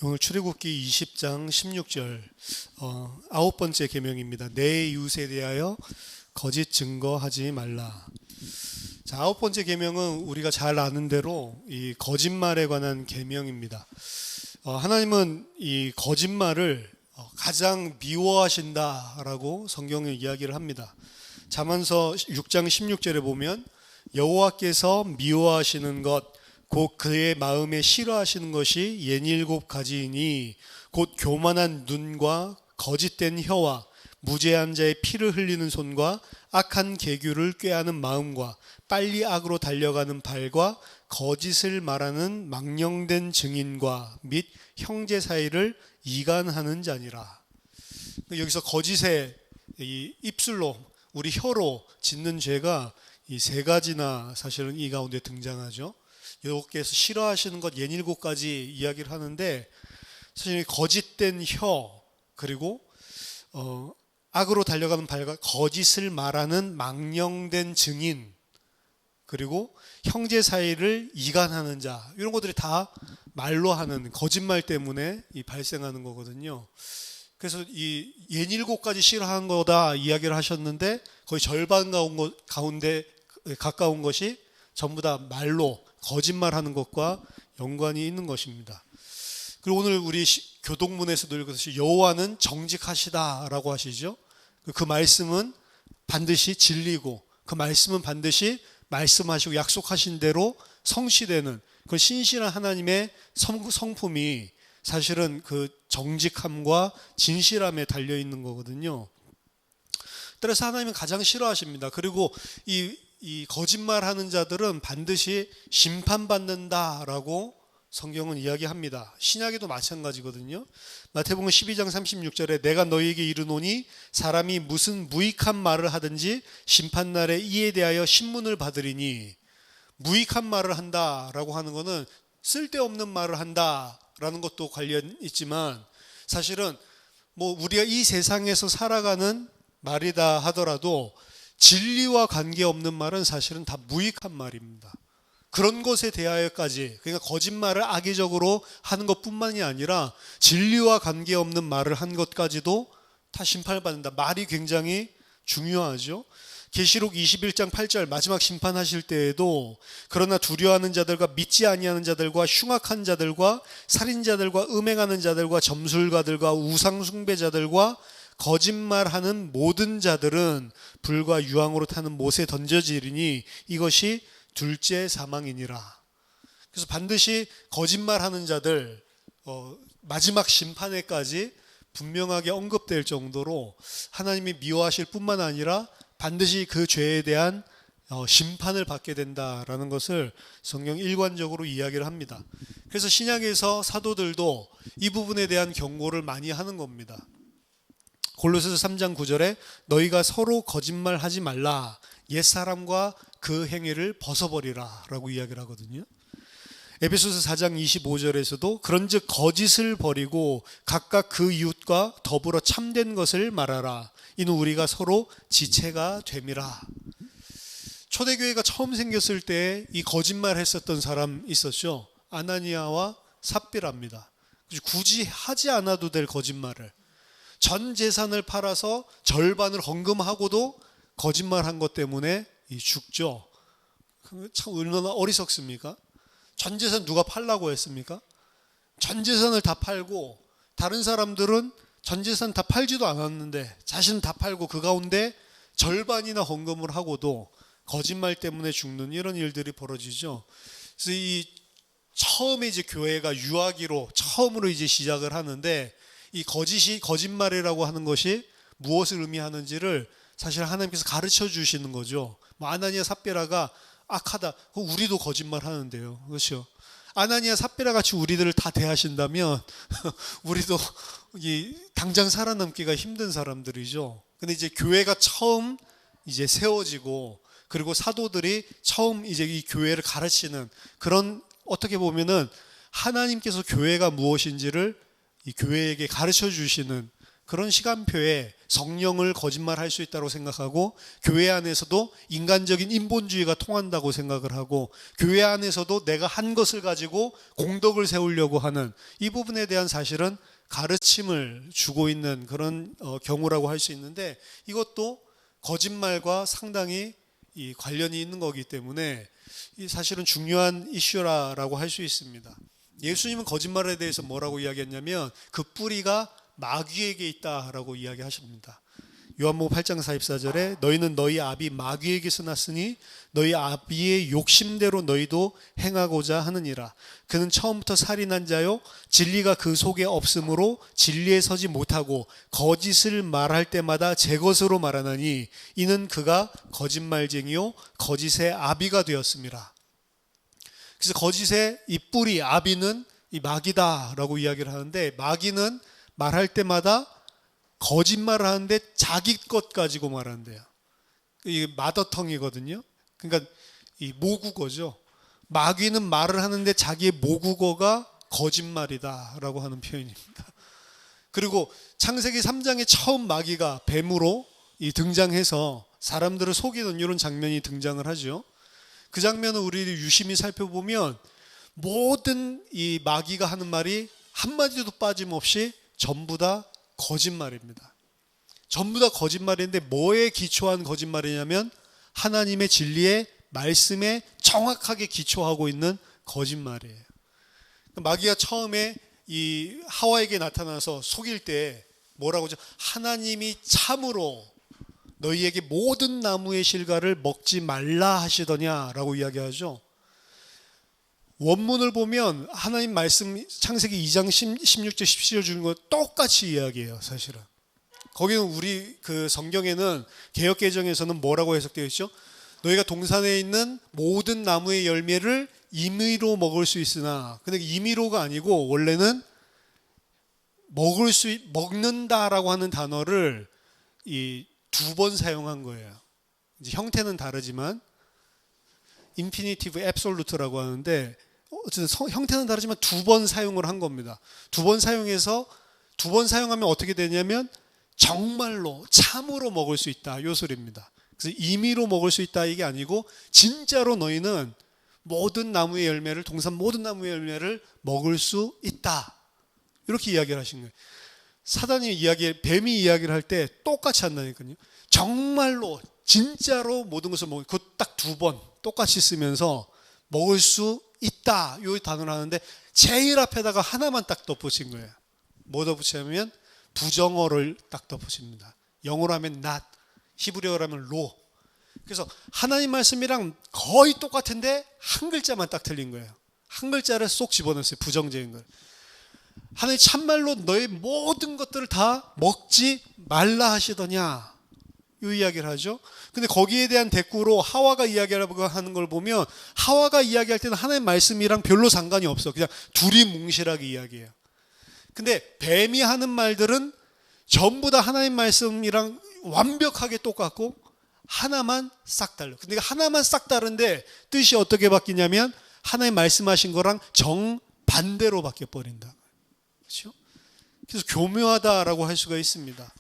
오늘 출애굽기 20장 16절 9번째 계명입니다. 내 이웃에 대하여 거짓 증거하지 말라. 자, 9번째 계명은 우리가 잘 아는 대로 이 거짓말에 관한 계명입니다. 하나님은 이 거짓말을 가장 미워하신다라고 성경에 이야기를 합니다. 잠언서 6장 16절에 보면 여호와께서 미워하시는 것 곧 그의 마음에 싫어하시는 것이 예닐곱 가지이니 곧 교만한 눈과 거짓된 혀와 무죄한 자의 피를 흘리는 손과 악한 계교를 꾀하는 마음과 빨리 악으로 달려가는 발과 거짓을 말하는 망령된 증인과 및 형제 사이를 이간하는 자니라. 여기서 거짓의 이 입술로 우리 혀로 짓는 죄가 이 세 가지나 사실은 이 가운데 등장하죠. 여호와께서 싫어하시는 것 예닐곱 가지 이야기를 하는데 사실 거짓된 혀 그리고 악으로 달려가는 발과 거짓을 말하는 망령된 증인 그리고 형제 사이를 이간하는 자, 이런 것들이 다 말로 하는 거짓말 때문에 발생하는 거거든요. 그래서 이 예닐곱 가지 싫어하는 거다 이야기를 하셨는데 거의 절반 가운데 가까운 것이 전부 다 말로 거짓말하는 것과 연관이 있는 것입니다. 그리고 오늘 우리 교동문에서도 읽었듯이 여호와는 정직하시다라고 하시죠. 그 말씀은 반드시 진리고 그 말씀은 반드시 말씀하시고 약속하신 대로 성취되는 그 신실한 하나님의 성품이 사실은 그 정직함과 진실함에 달려 있는 거거든요. 따라서 하나님은 가장 싫어하십니다. 그리고 이 거짓말하는 자들은 반드시 심판받는다라고 성경은 이야기합니다. 신약에도 마찬가지거든요. 마태복음 12장 36절에 내가 너희에게 이르노니 사람이 무슨 무익한 말을 하든지 심판날에 이에 대하여 신문을 받으리니, 무익한 말을 한다라고 하는 것은 쓸데없는 말을 한다라는 것도 관련 있지만 사실은 뭐 우리가 이 세상에서 살아가는 말이다 하더라도 진리와 관계없는 말은 사실은 다 무익한 말입니다. 그런 것에 대하여까지, 그러니까 거짓말을 악의적으로 하는 것뿐만이 아니라 진리와 관계없는 말을 한 것까지도 다 심판을 받는다. 말이 굉장히 중요하죠. 계시록 21장 8절 마지막 심판하실 때에도 그러나 두려워하는 자들과 믿지 아니하는 자들과 흉악한 자들과 살인자들과 음행하는 자들과 점술가들과 우상 숭배자들과 거짓말하는 모든 자들은 불과 유황으로 타는 못에 던져지리니 이것이 둘째 사망이니라. 그래서 반드시 거짓말하는 자들 마지막 심판에까지 분명하게 언급될 정도로 하나님이 미워하실 뿐만 아니라 반드시 그 죄에 대한 심판을 받게 된다라는 것을 성경 일관적으로 이야기를 합니다. 그래서 신약에서 사도들도 이 부분에 대한 경고를 많이 하는 겁니다. 골로새서 3장 9절에 너희가 서로 거짓말하지 말라, 옛사람과 그 행위를 벗어버리라 라고 이야기를 하거든요. 에베소서 4장 25절에서도 그런즉 거짓을 버리고 각각 그 이웃과 더불어 참된 것을 말하라, 이는 우리가 서로 지체가 됨이라. 초대교회가 처음 생겼을 때 이 거짓말 했었던 사람 있었죠. 아나니아와 삽비라입니다. 굳이 하지 않아도 될 거짓말을, 전 재산을 팔아서 절반을 헌금하고도 거짓말한 것 때문에 죽죠. 참 얼마나 어리석습니까? 전 재산 누가 팔라고 했습니까? 전 재산을 다 팔고 다른 사람들은 전 재산 다 팔지도 않았는데 자신은 다 팔고 그 가운데 절반이나 헌금을 하고도 거짓말 때문에 죽는 이런 일들이 벌어지죠. 그래서 이 처음에 이제 교회가 유아기로 처음으로 이제 시작을 하는데 이 거짓말이라고 하는 것이 무엇을 의미하는지를 사실 하나님께서 가르쳐 주시는 거죠. 아나니아 삽비라가 악하다, 우리도 거짓말 하는데요, 그렇죠? 아나니아 삽비라 같이 우리들을 다 대하신다면 우리도 당장 살아남기가 힘든 사람들이죠. 근데 이제 교회가 처음 이제 세워지고 그리고 사도들이 처음 이제 이 교회를 가르치는 그런, 어떻게 보면은 하나님께서 교회가 무엇인지를 이 교회에게 가르쳐 주시는 그런 시간표에 성령을 거짓말할 수 있다고 생각하고, 교회 안에서도 인간적인 인본주의가 통한다고 생각을 하고, 교회 안에서도 내가 한 것을 가지고 공덕을 세우려고 하는 이 부분에 대한 사실은 가르침을 주고 있는 그런 경우라고 할 수 있는데, 이것도 거짓말과 상당히 이 관련이 있는 거기 때문에 이 사실은 중요한 이슈라고 할 수 있습니다. 예수님은 거짓말에 대해서 뭐라고 이야기했냐면 그 뿌리가 마귀에게 있다라고 이야기하십니다. 요한복음 8장 44절에 너희는 너희 아비 마귀에게서 났으니 너희 아비의 욕심대로 너희도 행하고자 하느니라. 그는 처음부터 살인한 자요 진리가 그 속에 없으므로 진리에 서지 못하고 거짓을 말할 때마다 제 것으로 말하나니 이는 그가 거짓말쟁이요 거짓의 아비가 되었습니다. 그래서 거짓의 이 뿌리 아비는 이 마귀다라고 이야기를 하는데, 마귀는 말할 때마다 거짓말을 하는데 자기 것 가지고 말한대요. 이게 마더텅이거든요. 그러니까 이 모국어죠. 마귀는 말을 하는데 자기의 모국어가 거짓말이다라고 하는 표현입니다. 그리고 창세기 3장에 처음 마귀가 뱀으로 등장해서 사람들을 속이는 이런 장면이 등장을 하죠. 그 장면을 우리 유심히 살펴보면 모든 이 마귀가 하는 말이 한마디도 빠짐없이 전부 다 거짓말입니다. 전부 다 거짓말인데 뭐에 기초한 거짓말이냐면 하나님의 진리의 말씀에 정확하게 기초하고 있는 거짓말이에요. 마귀가 처음에 이 하와에게 나타나서 속일 때 뭐라고 하죠? 하나님이 참으로 너희에게 모든 나무의 실과를 먹지 말라 하시더냐라고 이야기하죠. 원문을 보면 하나님 말씀 창세기 2장 16절 17절 주는 거 똑같이 이야기해요. 사실은 거기는 우리 그 성경에는 개역개정에서는 뭐라고 해석되어 있죠? 너희가 동산에 있는 모든 나무의 열매를 임의로 먹을 수 있으나, 근데 임의로가 아니고 원래는 먹는다라고 하는 단어를 두 번 사용한 거예요. 이제 형태는 다르지만 인피니티브 앱솔루트라고 하는데 어쨌든 형태는 다르지만 두 번 사용을 한 겁니다. 두 번 사용하면 어떻게 되냐면 정말로 참으로 먹을 수 있다 요 소리입니다. 그래서 임의로 먹을 수 있다 이게 아니고 진짜로 너희는 모든 나무의 열매를 동산 모든 나무의 열매를 먹을 수 있다 이렇게 이야기를 하신 거예요. 뱀이 이야기를 할 때 똑같이 한다니까요. 정말로 진짜로 모든 것을 먹을 그 딱 두 번 똑같이 쓰면서 먹을 수 있다 이 단어를 하는데 제일 앞에다가 하나만 딱 덧붙인 거예요. 뭐 덧붙이냐면 부정어를 딱 덧붙입니다. 영어로 하면 not, 히브리어로 하면 lo. 그래서 하나님 말씀이랑 거의 똑같은데 한 글자만 딱 틀린 거예요. 한 글자를 쏙 집어넣었어요. 부정적인 걸. 하나님 참말로 너의 모든 것들을 다 먹지 말라 하시더냐 이 이야기를 하죠. 근데 거기에 대한 대꾸로 하와가 이야기하려고 하는 걸 보면 하와가 이야기할 때는 하나님 말씀이랑 별로 상관이 없어. 그냥 둘이 뭉실하게 이야기해요. 근데 뱀이 하는 말들은 전부 다 하나님 말씀이랑 완벽하게 똑같고 하나만 싹 달라. 근데 하나만 싹 다른데 뜻이 어떻게 바뀌냐면 하나님 말씀하신 거랑 정반대로 바뀌어 버린다. 그렇죠? 그래서 교묘하다라고 할 수가 있습니다.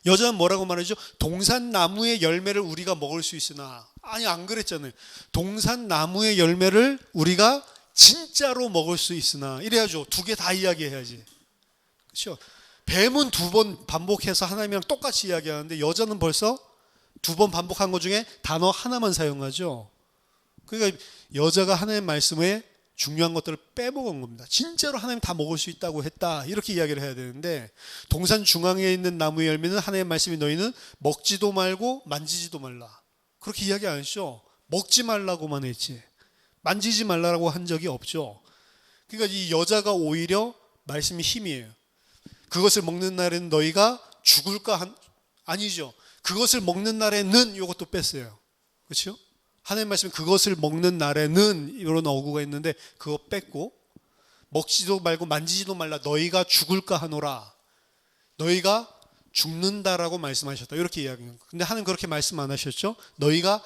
여자는 뭐라고 말하죠? 동산 나무의 열매를 우리가 먹을 수 있으나, 아니 안 그랬잖아요. 동산 나무의 열매를 우리가 진짜로 먹을 수 있으나 이래야죠. 두 개 다 이야기해야지. 그렇죠? 뱀은 두 번 반복해서 하나님이랑 똑같이 이야기하는데 여자는 벌써 두 번 반복한 것 중에 단어 하나만 사용하죠. 그러니까 여자가 하나님 말씀에 중요한 것들을 빼먹은 겁니다. 진짜로 하나님 다 먹을 수 있다고 했다 이렇게 이야기를 해야 되는데, 동산 중앙에 있는 나무의 열매는 하나님의 말씀이 너희는 먹지도 말고 만지지도 말라 그렇게 이야기 안 했죠. 먹지 말라고만 했지 만지지 말라고 한 적이 없죠. 그러니까 이 여자가 오히려 말씀이 힘이에요. 그것을 먹는 날에는 너희가 죽을까 아니죠. 그것을 먹는 날에는 이것도 뺐어요. 그렇죠? 하나님 말씀 그것을 먹는 날에는 이런 어구가 있는데 그거 뺐고, 먹지도 말고 만지지도 말라 너희가 죽을까 하노라. 너희가 죽는다라고 말씀하셨다 이렇게 이야기합니다. 근데 하나님 그렇게 말씀 안 하셨죠. 너희가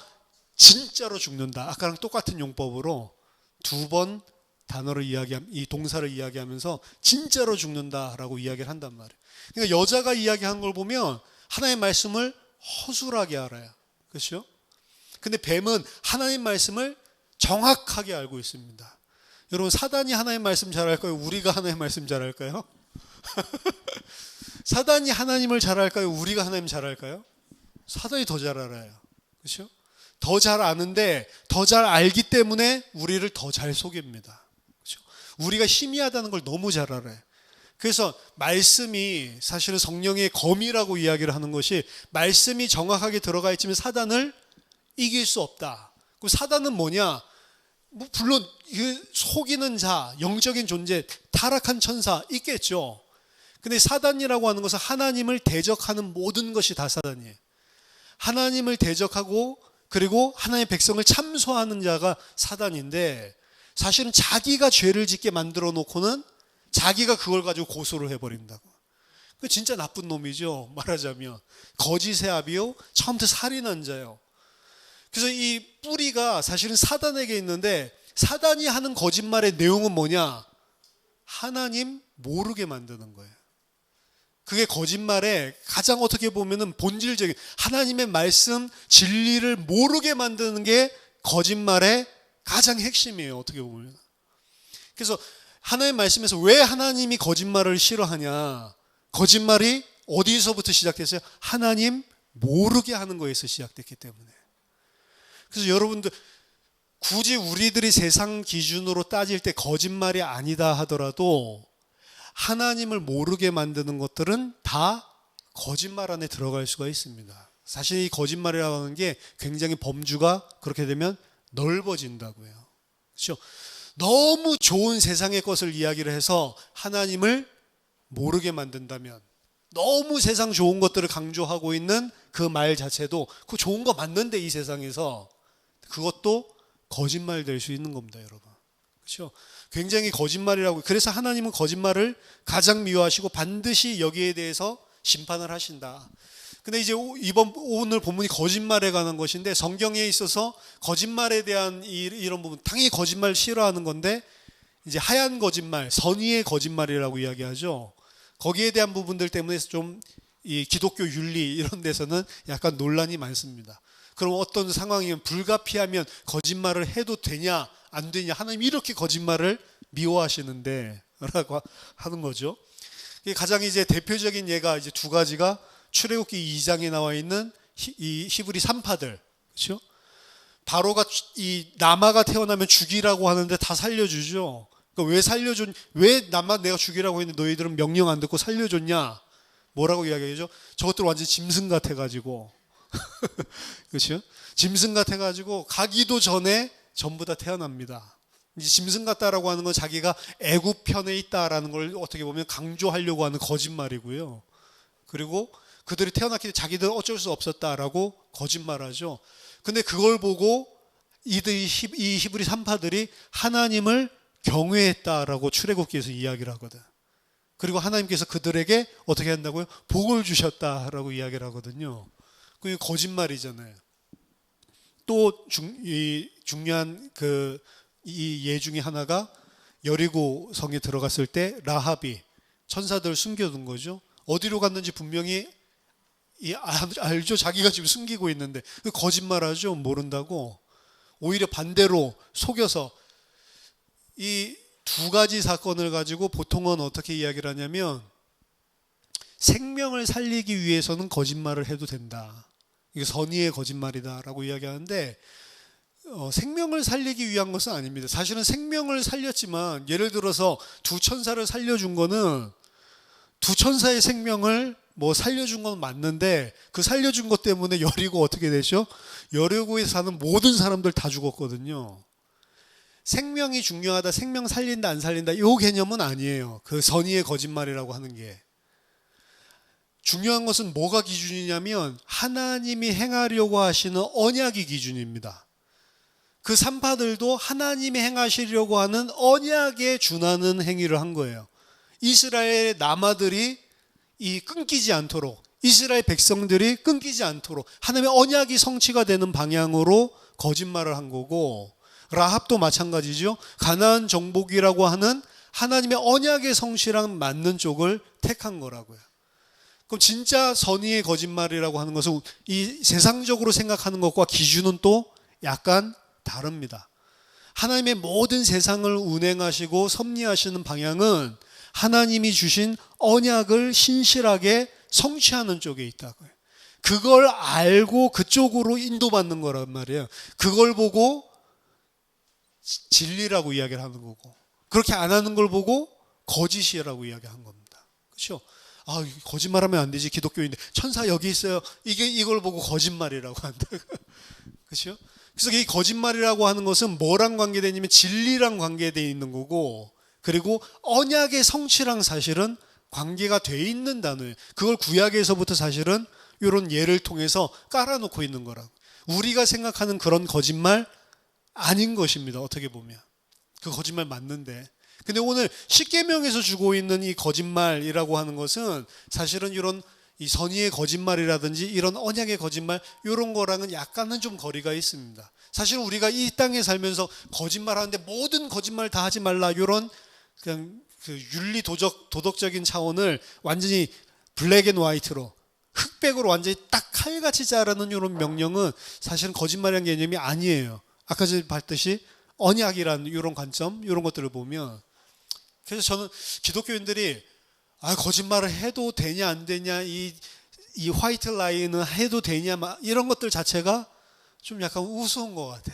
진짜로 죽는다. 아까랑 똑같은 용법으로 두 번 단어를 이 동사를 이야기하면서 진짜로 죽는다라고 이야기를 한단 말이에요. 그러니까 여자가 이야기한 걸 보면 하나님의 말씀을 허술하게 알아요. 그렇죠? 근데 뱀은 하나님 말씀을 정확하게 알고 있습니다. 여러분, 사단이 하나님 말씀 잘 할까요? 우리가 하나님 말씀 잘 할까요? 사단이 하나님을 잘 할까요? 우리가 하나님 잘 할까요? 사단이 더 잘 알아요. 그렇죠? 더 잘 아는데 더 잘 알기 때문에 우리를 더 잘 속입니다. 그렇죠? 우리가 희미하다는 걸 너무 잘 알아요. 그래서 말씀이 사실은 성령의 검이라고 이야기를 하는 것이, 말씀이 정확하게 들어가 있지만 사단을 이길 수 없다. 그 사단은 뭐냐? 물론 속이는 자, 영적인 존재, 타락한 천사 있겠죠. 근데 사단이라고 하는 것은 하나님을 대적하는 모든 것이 다 사단이에요. 하나님을 대적하고 그리고 하나님의 백성을 참소하는 자가 사단인데, 사실은 자기가 죄를 짓게 만들어 놓고는 자기가 그걸 가지고 고소를 해버린다고. 그 진짜 나쁜 놈이죠. 말하자면 거짓의 아비요 처음부터 살인한 자요. 그래서 이 뿌리가 사실은 사단에게 있는데, 사단이 하는 거짓말의 내용은 뭐냐? 하나님 모르게 만드는 거예요. 그게 거짓말의 가장 어떻게 보면은 본질적인, 하나님의 말씀 진리를 모르게 만드는 게 거짓말의 가장 핵심이에요. 어떻게 보면. 그래서 하나님의 말씀에서 왜 하나님이 거짓말을 싫어하냐? 거짓말이 어디서부터 시작됐어요? 하나님 모르게 하는 거에서 시작됐기 때문에. 그래서 여러분들, 굳이 우리들이 세상 기준으로 따질 때 거짓말이 아니다 하더라도 하나님을 모르게 만드는 것들은 다 거짓말 안에 들어갈 수가 있습니다. 사실 이 거짓말이라고 하는 게 굉장히 범주가 그렇게 되면 넓어진다고요. 그렇죠? 너무 좋은 세상의 것을 이야기를 해서 하나님을 모르게 만든다면, 너무 세상 좋은 것들을 강조하고 있는 그 말 자체도 그 좋은 거 맞는데 이 세상에서, 그것도 거짓말 될 수 있는 겁니다, 여러분. 그렇죠? 굉장히 거짓말이라고. 그래서 하나님은 거짓말을 가장 미워하시고 반드시 여기에 대해서 심판을 하신다. 근데 이제 오늘 본문이 거짓말에 관한 것인데, 성경에 있어서 거짓말에 대한 이런 부분, 당연히 거짓말 싫어하는 건데, 이제 하얀 거짓말, 선의의 거짓말이라고 이야기하죠. 거기에 대한 부분들 때문에 좀 이 기독교 윤리 이런 데서는 약간 논란이 많습니다. 그럼 어떤 상황이면 불가피하면 거짓말을 해도 되냐 안 되냐, 하나님 이렇게 거짓말을 미워하시는데 라고 하는 거죠. 가장 이제 대표적인 예가 이제 두 가지가 출애굽기 2장에 나와 있는 이 히브리 산파들, 그렇죠? 바로가 이 남아가 태어나면 죽이라고 하는데 다 살려주죠. 그러니까 왜 나만 내가 죽이라고 했는데 너희들은 명령 안 듣고 살려줬냐? 뭐라고 이야기하죠? 저것들 완전 짐승 같아가지고 그렇죠? 짐승 같아가지고 가기도 전에 전부 다 태어납니다. 이제 짐승 같다라고 하는 건 자기가 애굽 편에 있다라는 걸 어떻게 보면 강조하려고 하는 거짓말이고요. 그리고 그들이 태어났기 때문에 자기들 어쩔 수 없었다라고 거짓말하죠. 근데 그걸 보고 이 히브리 산파들이 하나님을 경외했다라고 출애굽기에서 이야기를 하거든. 그리고 하나님께서 그들에게 어떻게 한다고요? 복을 주셨다라고 이야기를 하거든요. 그게 거짓말이잖아요. 또 중요한 이 예 중에 하나가 여리고 성에 들어갔을 때 라합이 천사들을 숨겨둔 거죠. 어디로 갔는지 분명히 알죠. 자기가 지금 숨기고 있는데 거짓말하죠. 모른다고. 오히려 반대로 속여서, 이 두 가지 사건을 가지고 보통은 어떻게 이야기를 하냐면, 생명을 살리기 위해서는 거짓말을 해도 된다. 이게 선의의 거짓말이다라고 이야기하는데, 생명을 살리기 위한 것은 아닙니다. 사실은 생명을 살렸지만, 예를 들어서 두 천사를 살려준 거는 두 천사의 생명을 살려준 건 맞는데, 그 살려준 것 때문에 여리고 어떻게 되죠? 여리고에 사는 모든 사람들 다 죽었거든요. 생명이 중요하다, 생명 살린다 안 살린다, 이 개념은 아니에요. 그 선의의 거짓말이라고 하는 게. 중요한 것은 뭐가 기준이냐면 하나님이 행하려고 하시는 언약이 기준입니다. 그 산파들도 하나님이 행하시려고 하는 언약에 준하는 행위를 한 거예요. 이스라엘의 남아들이 끊기지 않도록, 이스라엘 백성들이 끊기지 않도록 하나님의 언약이 성취가 되는 방향으로 거짓말을 한 거고, 라합도 마찬가지죠. 가나안 정복이라고 하는 하나님의 언약의 성취랑 맞는 쪽을 택한 거라고요. 그럼 진짜 선의의 거짓말이라고 하는 것은 이 세상적으로 생각하는 것과 기준은 또 약간 다릅니다. 하나님의 모든 세상을 운행하시고 섭리하시는 방향은 하나님이 주신 언약을 신실하게 성취하는 쪽에 있다고요. 그걸 알고 그쪽으로 인도받는 거란 말이에요. 그걸 보고 진리라고 이야기를 하는 거고, 그렇게 안 하는 걸 보고 거짓이라고 이야기한 겁니다. 그렇죠? 아, 거짓말하면 안 되지. 기독교인데 천사 여기 있어요. 이걸 보고 거짓말이라고 한다. 그렇죠? 그래서 이 거짓말이라고 하는 것은 뭐랑 관계되냐면 진리랑 관계되어 있는 거고, 그리고 언약의 성취랑 사실은 관계가 돼 있는 단어예요. 그걸 구약에서부터 사실은 이런 예를 통해서 깔아놓고 있는 거라고. 우리가 생각하는 그런 거짓말 아닌 것입니다. 어떻게 보면 그 거짓말 맞는데, 근데 오늘 십계명에서 주고 있는 이 거짓말이라고 하는 것은 사실은 이런 이 선의의 거짓말이라든지 이런 언약의 거짓말, 이런 거랑은 약간은 좀 거리가 있습니다. 사실 우리가 이 땅에 살면서 거짓말하는데 모든 거짓말 다 하지 말라, 이런 그냥 그 윤리 도덕적인 차원을 완전히 블랙 앤 화이트로, 흑백으로 완전히 딱 칼같이 자르는 이런 명령은 사실은 거짓말이라는 개념이 아니에요. 아까 전에 봤듯이 언약이라는 이런 관점, 이런 것들을 보면, 그래서 저는 기독교인들이 거짓말을 해도 되냐 안 되냐, 이 화이트 라인은 해도 되냐, 이런 것들 자체가 좀 약간 우스운 것 같아.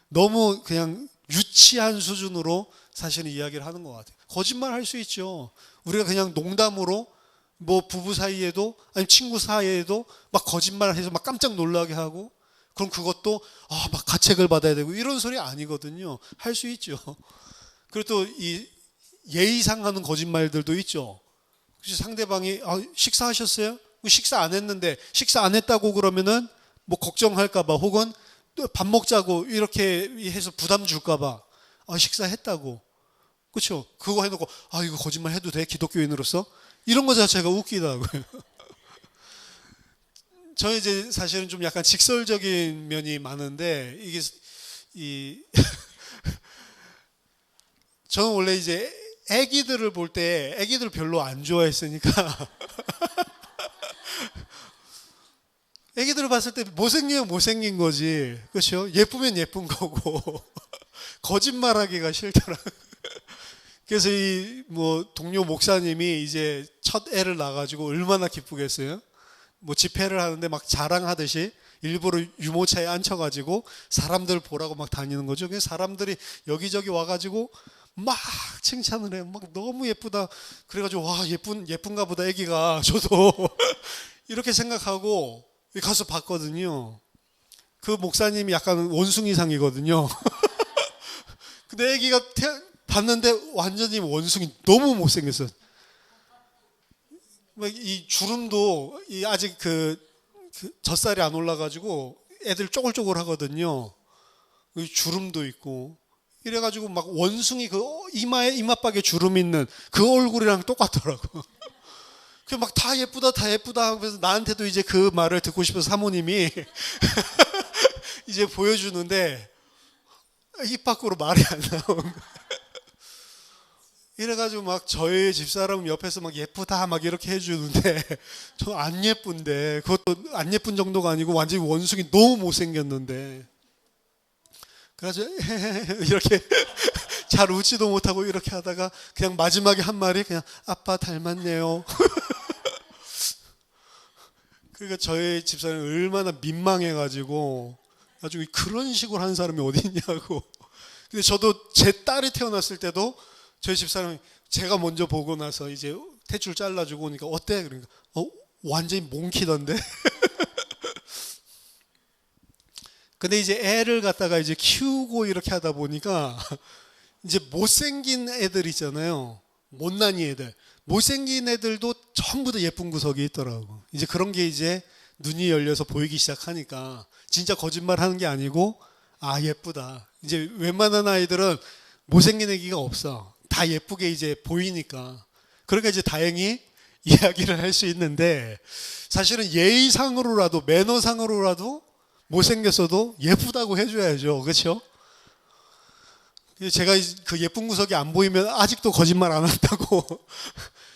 너무 그냥 유치한 수준으로 사실은 이야기를 하는 것 같아요. 거짓말 할 수 있죠. 우리가 그냥 농담으로 뭐 부부 사이에도 아니 친구 사이에도 막 거짓말해서 막 깜짝 놀라게 하고, 그럼 그것도 막 가책을 받아야 되고 이런 소리 아니거든요. 할 수 있죠. 그리고 또 이 예의상 하는 거짓말들도 있죠. 상대방이 식사하셨어요? 식사 안 했는데, 식사 안 했다고 그러면은 뭐 걱정할까봐, 혹은 밥 먹자고 이렇게 해서 부담 줄까봐 식사했다고, 그렇죠? 그거 해놓고 이거 거짓말 해도 돼? 기독교인으로서? 이런 거 자체가 웃기다고요. 저는 이제 사실은 좀 약간 직설적인 면이 많은데, 저는 원래 이제 애기들을 볼 때 애기들 별로 안 좋아했으니까 애기들을 봤을 때 못생기면 못생긴 거지, 그렇죠? 예쁘면 예쁜 거고 거짓말하기가 싫더라. 그래서 이 뭐 동료 목사님이 이제 첫 애를 낳아가지고 얼마나 기쁘겠어요? 뭐 집회를 하는데 막 자랑하듯이 일부러 유모차에 앉혀가지고 사람들 보라고 막 다니는 거죠. 그래서 사람들이 여기저기 와가지고 막 칭찬을 해요. 막 너무 예쁘다. 그래가지고 와, 예쁜가 보다 애기가. 저도 이렇게 생각하고 가서 봤거든요. 그 목사님이 약간 원숭이상이거든요. 근데 애기가 봤는데 완전히 원숭이, 너무 못생겼어요. 이 주름도 아직 그 젖살이 안 올라가지고 애들 쪼글쪼글 하거든요. 주름도 있고 이래가지고 막 원숭이 그 이마박에 주름 있는 그 얼굴이랑 똑같더라고. 그 막 다 예쁘다 다 예쁘다 하면서 나한테도 이제 그 말을 듣고 싶어서 사모님이 이제 보여주는데 입 밖으로 말이 안 나오는 거야. 이래가지고 막 저희 집사람 옆에서 막 예쁘다 막 이렇게 해주는데 저 안 예쁜데, 그것도 안 예쁜 정도가 아니고 완전히 원숭이, 너무 못생겼는데, 그래가지고 이렇게 잘 웃지도 못하고 이렇게 하다가 그냥 마지막에 한 말이 그냥 아빠 닮았네요. 그러니까 저희 집사람이 얼마나 민망해가지고 나중에 그런 식으로 하는 사람이 어디 있냐고. 근데 저도 제 딸이 태어났을 때도 저희 집사람이 제가 먼저 보고 나서 이제 탯줄 잘라주고 오니까 어때? 그러니까 완전히 몽키던데. 근데 이제 애를 갖다가 이제 키우고 이렇게 하다 보니까 이제 못생긴 애들 있잖아요. 못난이 애들. 못생긴 애들도 전부 다 예쁜 구석이 있더라고. 이제 그런 게 이제 눈이 열려서 보이기 시작하니까 진짜 거짓말 하는 게 아니고 예쁘다. 이제 웬만한 아이들은 못생긴 애기가 없어. 다 예쁘게 이제 보이니까. 그러니까 이제 다행히 이야기를 할 수 있는데, 사실은 예의상으로라도 매너상으로라도 못생겼어도 예쁘다고 해줘야죠. 그렇죠? 제가 그 예쁜 구석이 안 보이면 아직도 거짓말 안 한다고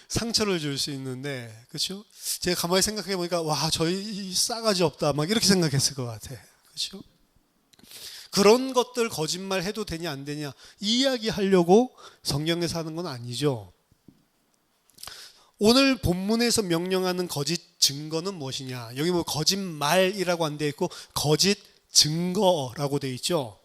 상처를 줄 수 있는데, 그렇죠? 제가 가만히 생각해 보니까 와, 저희 싸가지 없다 막 이렇게 생각했을 것 같아. 그렇죠? 그런 것들 거짓말 해도 되냐 안 되냐 이야기하려고 성경에서 하는 건 아니죠. 오늘 본문에서 명령하는 거짓 증거는 무엇이냐? 여기 뭐 거짓말이라고 안 돼 있고 거짓 증거라고 돼 있죠.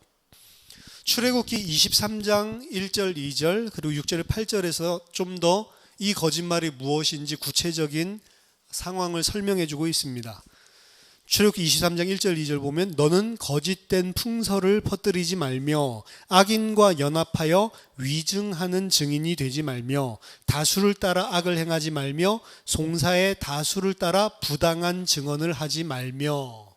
출애굽기 23장 1절 2절 그리고 6절 8절에서 좀 더 이 거짓말이 무엇인지 구체적인 상황을 설명해 주고 있습니다. 출애굽기 23장 1절 2절 보면 너는 거짓된 풍설을 퍼뜨리지 말며 악인과 연합하여 위증하는 증인이 되지 말며 다수를 따라 악을 행하지 말며 송사의 다수를 따라 부당한 증언을 하지 말며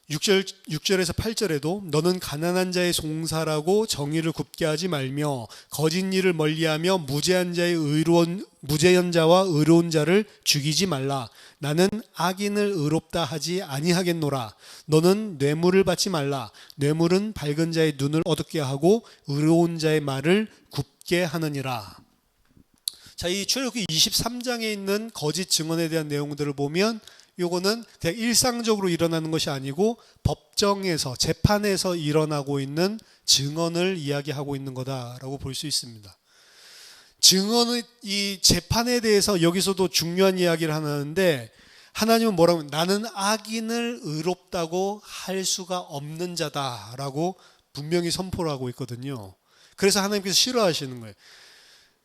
6절에서 8절에도 너는 가난한 자의 송사라고 정의를 굽게 하지 말며 거짓 일을 멀리하며 무죄한 자와 의로운 자를 죽이지 말라. 나는 악인을 의롭다 하지 아니하겠노라. 너는 뇌물을 받지 말라. 뇌물은 밝은 자의 눈을 어둡게 하고 의로운 자의 말을 굽게 하느니라. 자, 이 출애굽기 23장에 있는 거짓 증언에 대한 내용들을 보면 요거는 그냥 일상적으로 일어나는 것이 아니고 법정에서 재판에서 일어나고 있는 증언을 이야기하고 있는 거다라고 볼 수 있습니다. 증언의 이 재판에 대해서 여기서도 중요한 이야기를 하는데 하나님은 뭐라고 하면 나는 악인을 의롭다고 할 수가 없는 자다라고 분명히 선포를 하고 있거든요. 그래서 하나님께서 싫어하시는 거예요.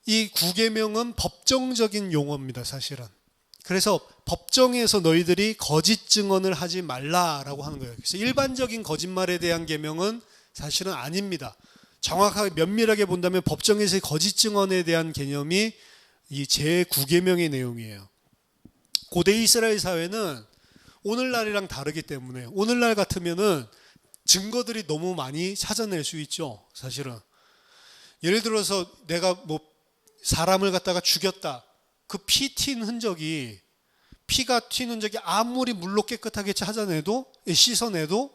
이 구계명은 법정적인 용어입니다, 사실은. 그래서 법정에서 너희들이 거짓 증언을 하지 말라라고 하는 거예요. 그래서 일반적인 거짓말에 대한 계명은 사실은 아닙니다. 정확하게 면밀하게 본다면 법정에서의 거짓 증언에 대한 개념이 이 제9계명의 내용이에요. 고대 이스라엘 사회는 오늘날이랑 다르기 때문에 오늘날 같으면은 증거들이 너무 많이 찾아낼 수 있죠. 사실은 예를 들어서 내가 뭐 사람을 갖다가 죽였다. 그 피 튄 흔적이 피가 튄 흔적이 아무리 물로 깨끗하게 찾아내도 씻어내도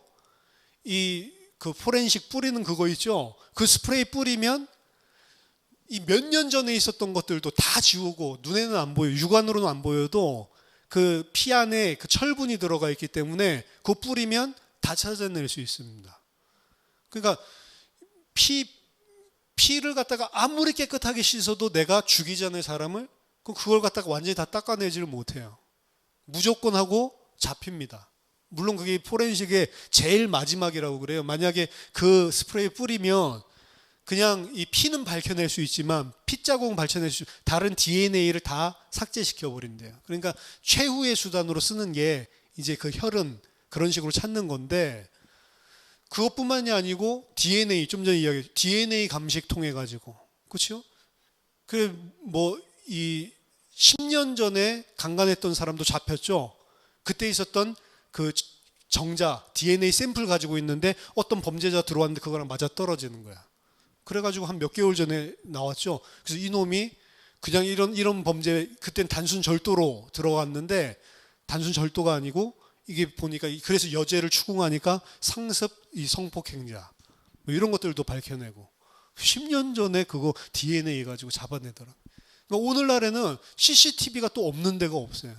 이 그 포렌식 뿌리는 그거 있죠. 그 스프레이 뿌리면 이 몇 년 전에 있었던 것들도 다 지우고 눈에는 안 보여 육안으로는 안 보여도 그 피 안에 그 철분이 들어가 있기 때문에 그거 뿌리면 다 찾아낼 수 있습니다. 그러니까 피를 갖다가 아무리 깨끗하게 씻어도 내가 죽이기 전에 사람을 그걸 갖다가 완전히 다 닦아내지를 못해요. 무조건 하고 잡힙니다. 물론 그게 포렌식의 제일 마지막이라고 그래요. 만약에 그 스프레이 뿌리면 그냥 이 피는 밝혀낼 수 있지만 핏자국은 밝혀낼 수 다른 DNA를 다 삭제시켜 버린대요. 그러니까 최후의 수단으로 쓰는 게 이제 그 혈흔 그런 식으로 찾는 건데 그것뿐만이 아니고 DNA 좀 전에 이야기 DNA 감식 통해 가지고 그렇죠? 그 뭐 이 10년 전에 강간했던 사람도 잡혔죠. 그때 있었던 그 정자 DNA 샘플 가지고 있는데 어떤 범죄자 들어왔는데 그거랑 맞아 떨어지는 거야. 그래가지고 한 몇 개월 전에 나왔죠. 그래서 이놈이 그냥 이런 범죄 그땐 단순 절도로 들어갔는데 단순 절도가 아니고 이게 보니까 그래서 여죄를 추궁하니까 상습 이 성폭행자 뭐 이런 것들도 밝혀내고 10년 전에 그거 DNA 가지고 잡아내더라. 그러니까 오늘날에는 CCTV가 또 없는 데가 없어요.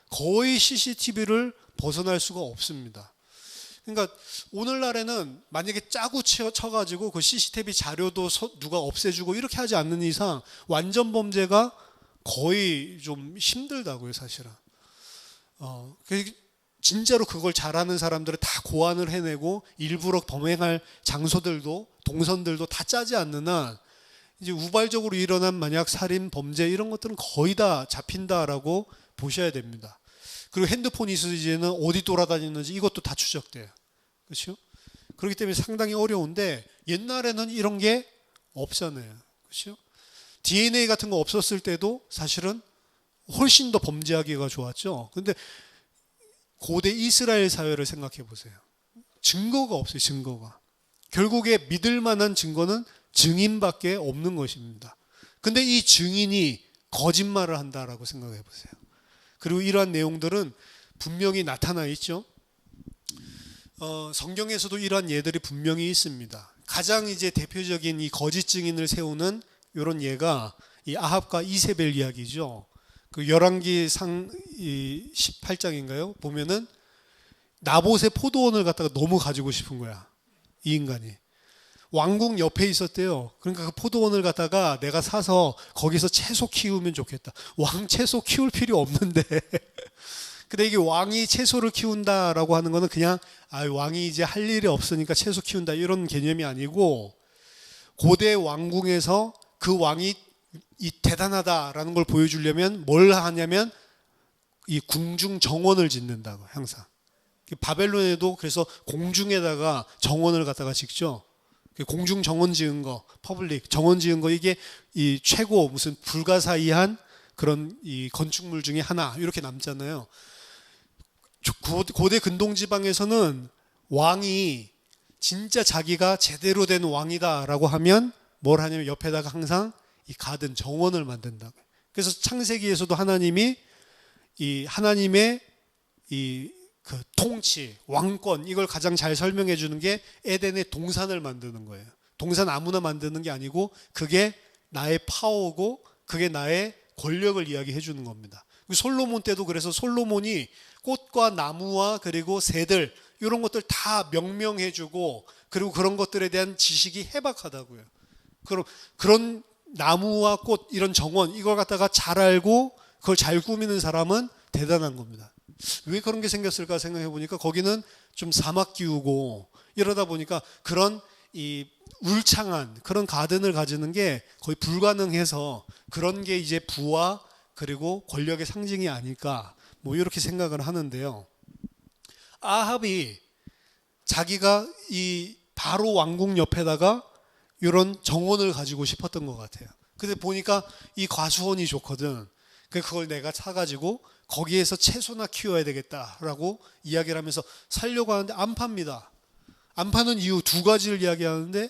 거의 CCTV를 벗어날 수가 없습니다. 그러니까 오늘날에는 만약에 짜고 쳐가지고 그 CCTV 자료도 누가 없애주고 이렇게 하지 않는 이상 완전 범죄가 거의 좀 힘들다고요, 사실은. 진짜로 그걸 잘하는 사람들은 다 고안을 해내고 일부러 범행할 장소들도 동선들도 다 짜지 않는 한 이제 우발적으로 일어난 만약 살인 범죄 이런 것들은 거의 다 잡힌다라고 보셔야 됩니다. 그리고 핸드폰이 있어지는 어디 돌아다니는지 이것도 다 추적돼요. 그렇죠? 그렇기 때문에 상당히 어려운데 옛날에는 이런 게 없잖아요. 그렇죠? DNA 같은 거 없었을 때도 사실은 훨씬 더 범죄하기가 좋았죠. 근데 고대 이스라엘 사회를 생각해 보세요. 증거가 없어요. 증거가. 결국에 믿을 만한 증거는 증인밖에 없는 것입니다. 근데 이 증인이 거짓말을 한다라고 생각해 보세요. 그리고 이러한 내용들은 분명히 나타나 있죠. 성경에서도 이러한 예들이 분명히 있습니다. 가장 이제 대표적인 이 거짓 증인을 세우는 이런 예가 이 아합과 이세벨 이야기죠. 그 열왕기상 18장인가요? 보면은 나봇의 포도원을 갖다가 너무 가지고 싶은 거야. 이 인간이. 왕궁 옆에 있었대요. 그러니까 그 포도원을 갖다가 내가 사서 거기서 채소 키우면 좋겠다. 왕 채소 키울 필요 없는데. 근데 이게 왕이 채소를 키운다라고 하는 거는 그냥 왕이 이제 할 일이 없으니까 채소 키운다 이런 개념이 아니고, 고대 왕궁에서 그 왕이 이 대단하다라는 걸 보여주려면 뭘 하냐면 이 궁중 정원을 짓는다고. 항상 바벨론에도 그래서 공중에다가 정원을 갖다가 짓죠. 공중 정원 지은 거, 퍼블릭 정원 지은 거, 이게 이 최고 무슨 불가사의한 그런 이 건축물 중에 하나 이렇게 남잖아요. 고대 근동 지방에서는 왕이 진짜 자기가 제대로 된 왕이다라고 하면 뭘 하냐면 옆에다가 항상 이 가든 정원을 만든다고. 그래서 창세기에서도 하나님이 이 하나님의 이 그 통치, 왕권, 이걸 가장 잘 설명해 주는 게 에덴의 동산을 만드는 거예요. 동산 아무나 만드는 게 아니고 그게 나의 파워고 그게 나의 권력을 이야기해 주는 겁니다. 솔로몬 때도 그래서 솔로몬이 꽃과 나무와 그리고 새들 이런 것들 다 명명해 주고, 그리고 그런 것들에 대한 지식이 해박하다고요. 그럼 그런 나무와 꽃 이런 정원 이걸 갖다가 잘 알고 그걸 잘 꾸미는 사람은 대단한 겁니다. 왜 그런 게 생겼을까 생각해 보니까 거기는 좀 사막 기후고 이러다 보니까 그런 이 울창한 그런 가든을 가지는 게 거의 불가능해서 그런 게 이제 부와 그리고 권력의 상징이 아닐까 뭐 이렇게 생각을 하는데요. 아합이 자기가 이 바로 왕궁 옆에다가 이런 정원을 가지고 싶었던 것 같아요. 근데 보니까 이 과수원이 좋거든. 그걸 내가 사가지고 거기에서 채소나 키워야 되겠다라고 이야기를 하면서 살려고 하는데 안 팝니다. 안 파는 이유 두 가지를 이야기하는데,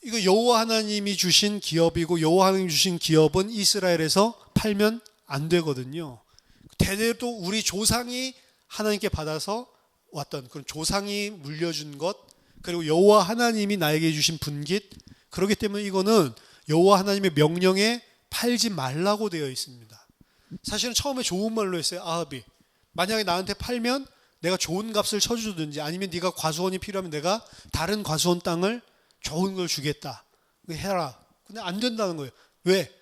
이거 여호와 하나님이 주신 기업이고 여호와 하나님이 주신 기업은 이스라엘에서 팔면 안 되거든요. 대대로 우리 조상이 하나님께 받아서 왔던 그런 조상이 물려준 것, 그리고 여호와 하나님이 나에게 주신 분깃, 그렇기 때문에 이거는 여호와 하나님의 명령에 팔지 말라고 되어 있습니다. 사실은 처음에 좋은 말로 했어요. 아합이 만약에 나한테 팔면 내가 좋은 값을 쳐주든지 아니면 네가 과수원이 필요하면 내가 다른 과수원 땅을 좋은 걸 주겠다 해라. 근데 안 된다는 거예요. 왜?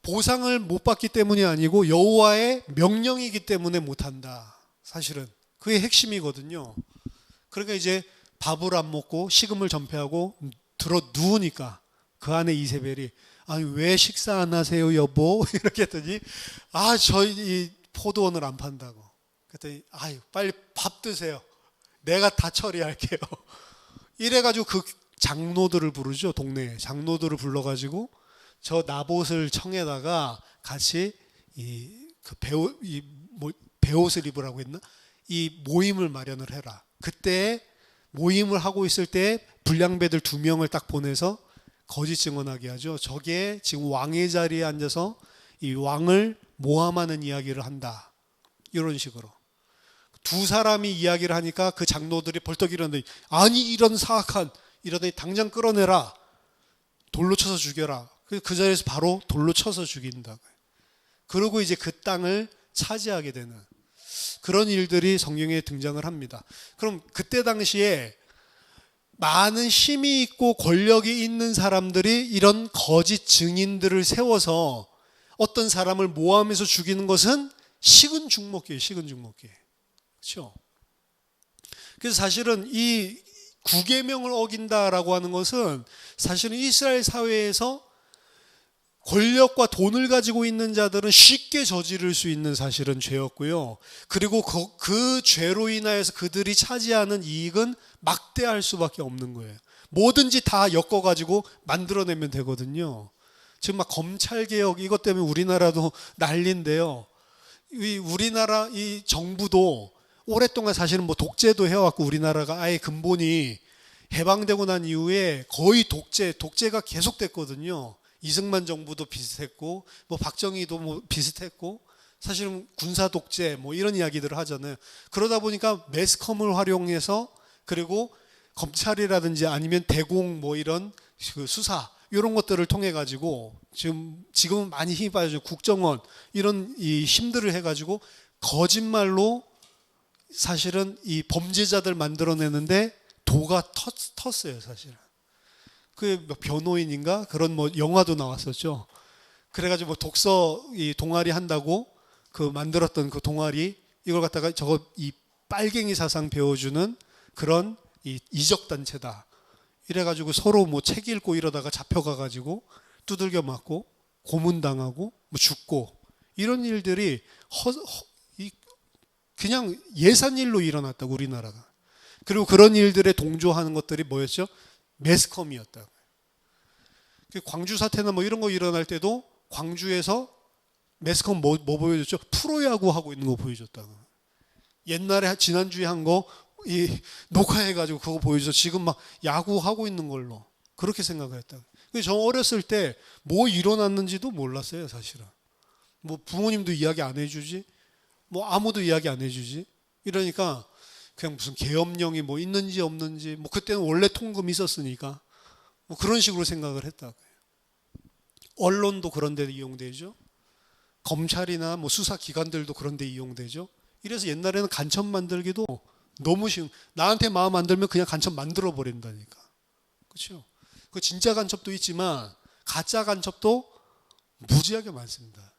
보상을 못 받기 때문이 아니고 여호와의 명령이기 때문에 못한다. 사실은 그게 핵심이거든요. 그러니까 이제 밥을 안 먹고 식음을 전폐하고 들어 누우니까 그 안에 이세벨이 아니 왜 식사 안 하세요 여보? 이렇게 했더니 저희 이 포도원을 안 판다고. 그랬더니 빨리 밥 드세요. 내가 다 처리할게요. 이래가지고 그 장로들을 부르죠. 동네에 장로들을 불러가지고 저 나봇을 청에다가 같이 배옷을 입으라고 했나? 이 모임을 마련을 해라. 그때 모임을 하고 있을 때 불량배들 2명을 딱 보내서 거짓 증언하게 하죠. 저게 지금 왕의 자리에 앉아서 이 왕을 모함하는 이야기를 한다. 이런 식으로. 두 사람이 이야기를 하니까 그 장로들이 벌떡 일어나더니 아니 이런 사악한, 이러더니 당장 끌어내라. 돌로 쳐서 죽여라. 그 자리에서 바로 돌로 쳐서 죽인다. 그러고 이제 그 땅을 차지하게 되는 그런 일들이 성경에 등장을 합니다. 그럼 그때 당시에 많은 힘이 있고 권력이 있는 사람들이 이런 거짓 증인들을 세워서 어떤 사람을 모함해서 죽이는 것은 식은 죽 먹기예요. 식은 죽 먹기. 그렇죠? 그래서 사실은 이 구계명을 어긴다라고 하는 것은 사실은 이스라엘 사회에서 권력과 돈을 가지고 있는 자들은 쉽게 저지를 수 있는 사실은 죄였고요. 그리고 그 죄로 인하여서 그들이 차지하는 이익은 막대할 수밖에 없는 거예요. 뭐든지 다 엮어가지고 만들어내면 되거든요. 지금 막 검찰개혁 이것 때문에 우리나라도 난리인데요. 우리나라 이 정부도 오랫동안 사실은 뭐 독재도 해왔고 우리나라가 아예 근본이 해방되고 난 이후에 거의 독재가 계속됐거든요. 이승만 정부도 비슷했고 뭐 박정희도 뭐 비슷했고 사실은 군사 독재 뭐 이런 이야기들을 하잖아요. 그러다 보니까 매스컴을 활용해서 그리고 검찰이라든지 아니면 대공 뭐 이런 그 수사 이런 것들을 통해 가지고 지금은 많이 힘이 빠져서 국정원 이런 이 힘들을 해가지고 거짓말로 사실은 이 범죄자들 만들어내는데 도가 텄어요, 사실은. 그 변호인인가 그런 뭐 영화도 나왔었죠. 그래가지고 뭐 독서 이 동아리 한다고 그 만들었던 그 동아리 이걸 갖다가 저거 이 빨갱이 사상 배워주는 그런 이 이적 단체다. 이래가지고 서로 뭐 책 읽고 이러다가 잡혀가가지고 두들겨 맞고 고문당하고 뭐 죽고 이런 일들이 그냥 예산일로 일어났다고 우리나라가. 그리고 그런 일들에 동조하는 것들이 뭐였죠? 매스컴이었다. 광주 사태나 뭐 이런 거 일어날 때도 광주에서 매스컴 뭐 보여줬죠? 프로야구 하고 있는 거 보여줬다고. 옛날에 지난주에 한 거 녹화해가지고 그거 보여줘서 지금 막 야구 하고 있는 걸로 그렇게 생각했다고. 저 어렸을 때 뭐 일어났는지도 몰랐어요, 사실은. 뭐 부모님도 이야기 안 해주지, 뭐 아무도 이야기 안 해주지. 이러니까 그냥 무슨 계엄령이 뭐 있는지 없는지, 뭐 그때는 원래 통금이 있었으니까 뭐 그런 식으로 생각을 했다고요. 언론도 그런 데 이용되죠. 검찰이나 뭐 수사기관들도 그런 데 이용되죠. 이래서 옛날에는 간첩 만들기도 너무 쉬운, 나한테 마음 안 들면 그냥 간첩 만들어 버린다니까. 그렇죠? 그 진짜 간첩도 있지만 가짜 간첩도 무지하게 많습니다.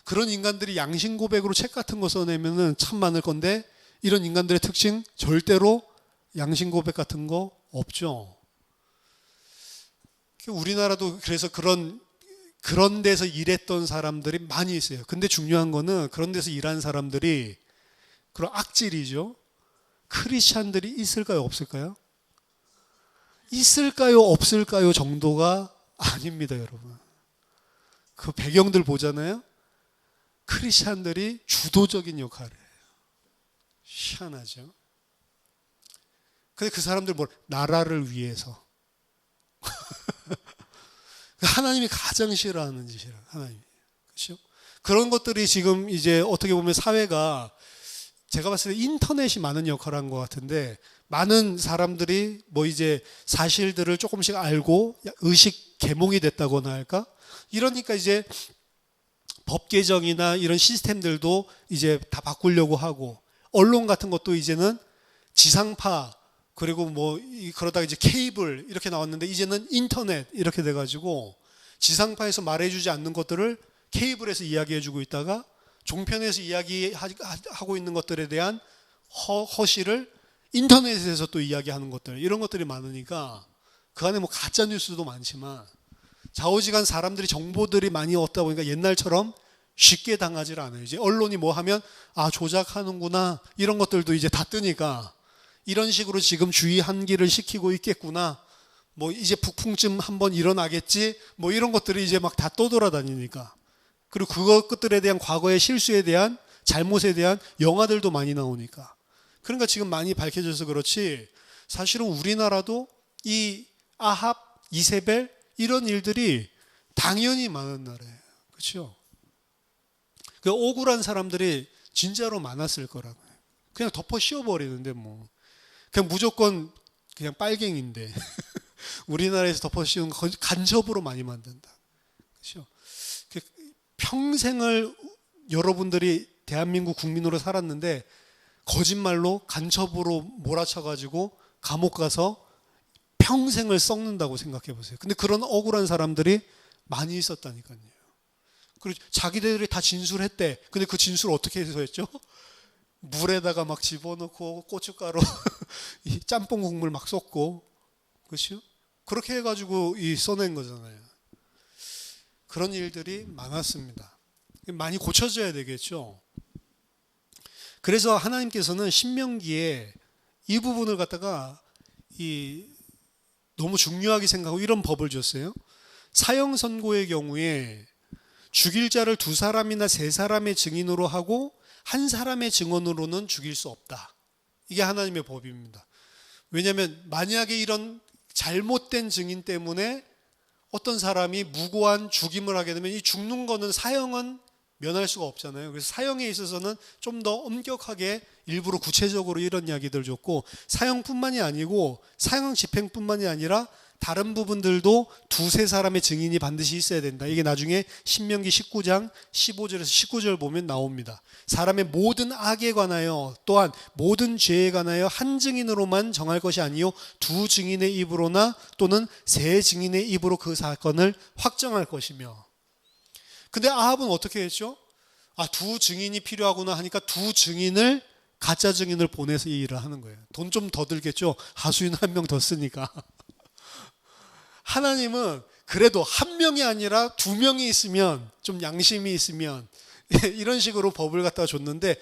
그런 인간들이 양심 고백으로 책 같은 거 써내면은 참 많을 건데 이런 인간들의 특징 절대로 양심 고백 같은 거 없죠. 우리나라도 그래서 그런 데서 일했던 사람들이 많이 있어요. 근데 중요한 거는 그런 데서 일한 사람들이 그런 악질이죠. 크리스찬들이 있을까요, 없을까요? 있을까요, 없을까요 정도가 아닙니다, 여러분. 그 배경들 보잖아요. 크리스찬들이 주도적인 역할을 해요. 희한하죠. 근데 그 사람들 나라를 위해서. 하나님이 가장 싫어하는 짓이라, 하나님이. 그렇죠? 그런 것들이 지금 이제 어떻게 보면 사회가 제가 봤을 때 인터넷이 많은 역할을 한 것 같은데 많은 사람들이 뭐 이제 사실들을 조금씩 알고 의식 계몽이 됐다거나 할까? 이러니까 이제 법 개정이나 이런 시스템들도 이제 다 바꾸려고 하고 언론 같은 것도 이제는 지상파 그리고 뭐 그러다가 이제 케이블 이렇게 나왔는데 이제는 인터넷 이렇게 돼가지고 지상파에서 말해주지 않는 것들을 케이블에서 이야기해주고 있다가 종편에서 이야기하고 있는 것들에 대한 허실을 인터넷에서 또 이야기하는 것들 이런 것들이 많으니까 그 안에 뭐 가짜 뉴스도 많지만 좌우지간 사람들이 정보들이 많이 얻다 보니까 옛날처럼 쉽게 당하지 않아요. 이제 언론이 뭐 하면 조작하는구나 이런 것들도 이제 다 뜨니까 이런 식으로 지금 주의 환기를 시키고 있겠구나. 뭐 이제 북풍쯤 한번 일어나겠지. 뭐 이런 것들이 이제 막 다 떠돌아다니니까. 그리고 그것들에 대한 과거의 실수에 대한 잘못에 대한 영화들도 많이 나오니까. 그러니까 지금 많이 밝혀져서 그렇지 사실은 우리나라도 이 아합, 이세벨 이런 일들이 당연히 많은 나라예요. 그렇죠? 그 억울한 사람들이 진짜로 많았을 거라고요. 그냥 덮어 씌워버리는데 뭐 그냥 무조건 그냥 빨갱인데 우리나라에서 덮어 씌운 거 간첩으로 많이 만든다. 그렇죠? 평생을 여러분들이 대한민국 국민으로 살았는데 거짓말로 간첩으로 몰아쳐가지고 감옥 가서 평생을 썩는다고 생각해 보세요. 근데 그런 억울한 사람들이 많이 있었다니까요. 그리고 자기들이 다 진술했대. 근데 그 진술을 어떻게 해서 했죠? 물에다가 막 집어넣고 고춧가루 이 짬뽕 국물 막 쏟고 그렇죠? 그렇게 해가지고 써낸 거잖아요. 그런 일들이 많았습니다. 많이 고쳐져야 되겠죠. 그래서 하나님께서는 신명기에 이 부분을 갖다가 너무 중요하게 생각하고 이런 법을 줬어요. 사형 선고의 경우에 죽일 자를 2사람이나 3사람의 증인으로 하고 1사람의 증언으로는 죽일 수 없다. 이게 하나님의 법입니다. 왜냐하면 만약에 이런 잘못된 증인 때문에 어떤 사람이 무고한 죽임을 하게 되면 이 죽는 거는 사형은 면할 수가 없잖아요. 그래서 사형에 있어서는 좀 더 엄격하게 일부러 구체적으로 이런 이야기들 줬고 사형뿐만이 아니고 사형 집행뿐만이 아니라 다른 부분들도 두세 사람의 증인이 반드시 있어야 된다. 이게 나중에 신명기 19장 15절에서 19절 보면 나옵니다. 사람의 모든 악에 관하여 또한 모든 죄에 관하여 한 증인으로만 정할 것이 아니요 두 증인의 입으로나 또는 세 증인의 입으로 그 사건을 확정할 것이며. 근데 아합은 어떻게 했죠? 두 증인이 필요하구나 하니까 두 증인을 가짜 증인을 보내서 이 일을 하는 거예요. 돈 좀 더 들겠죠? 하수인 한 명 더 쓰니까. 하나님은 그래도 한 명이 아니라 두 명이 있으면, 좀 양심이 있으면 이런 식으로 법을 갖다가 줬는데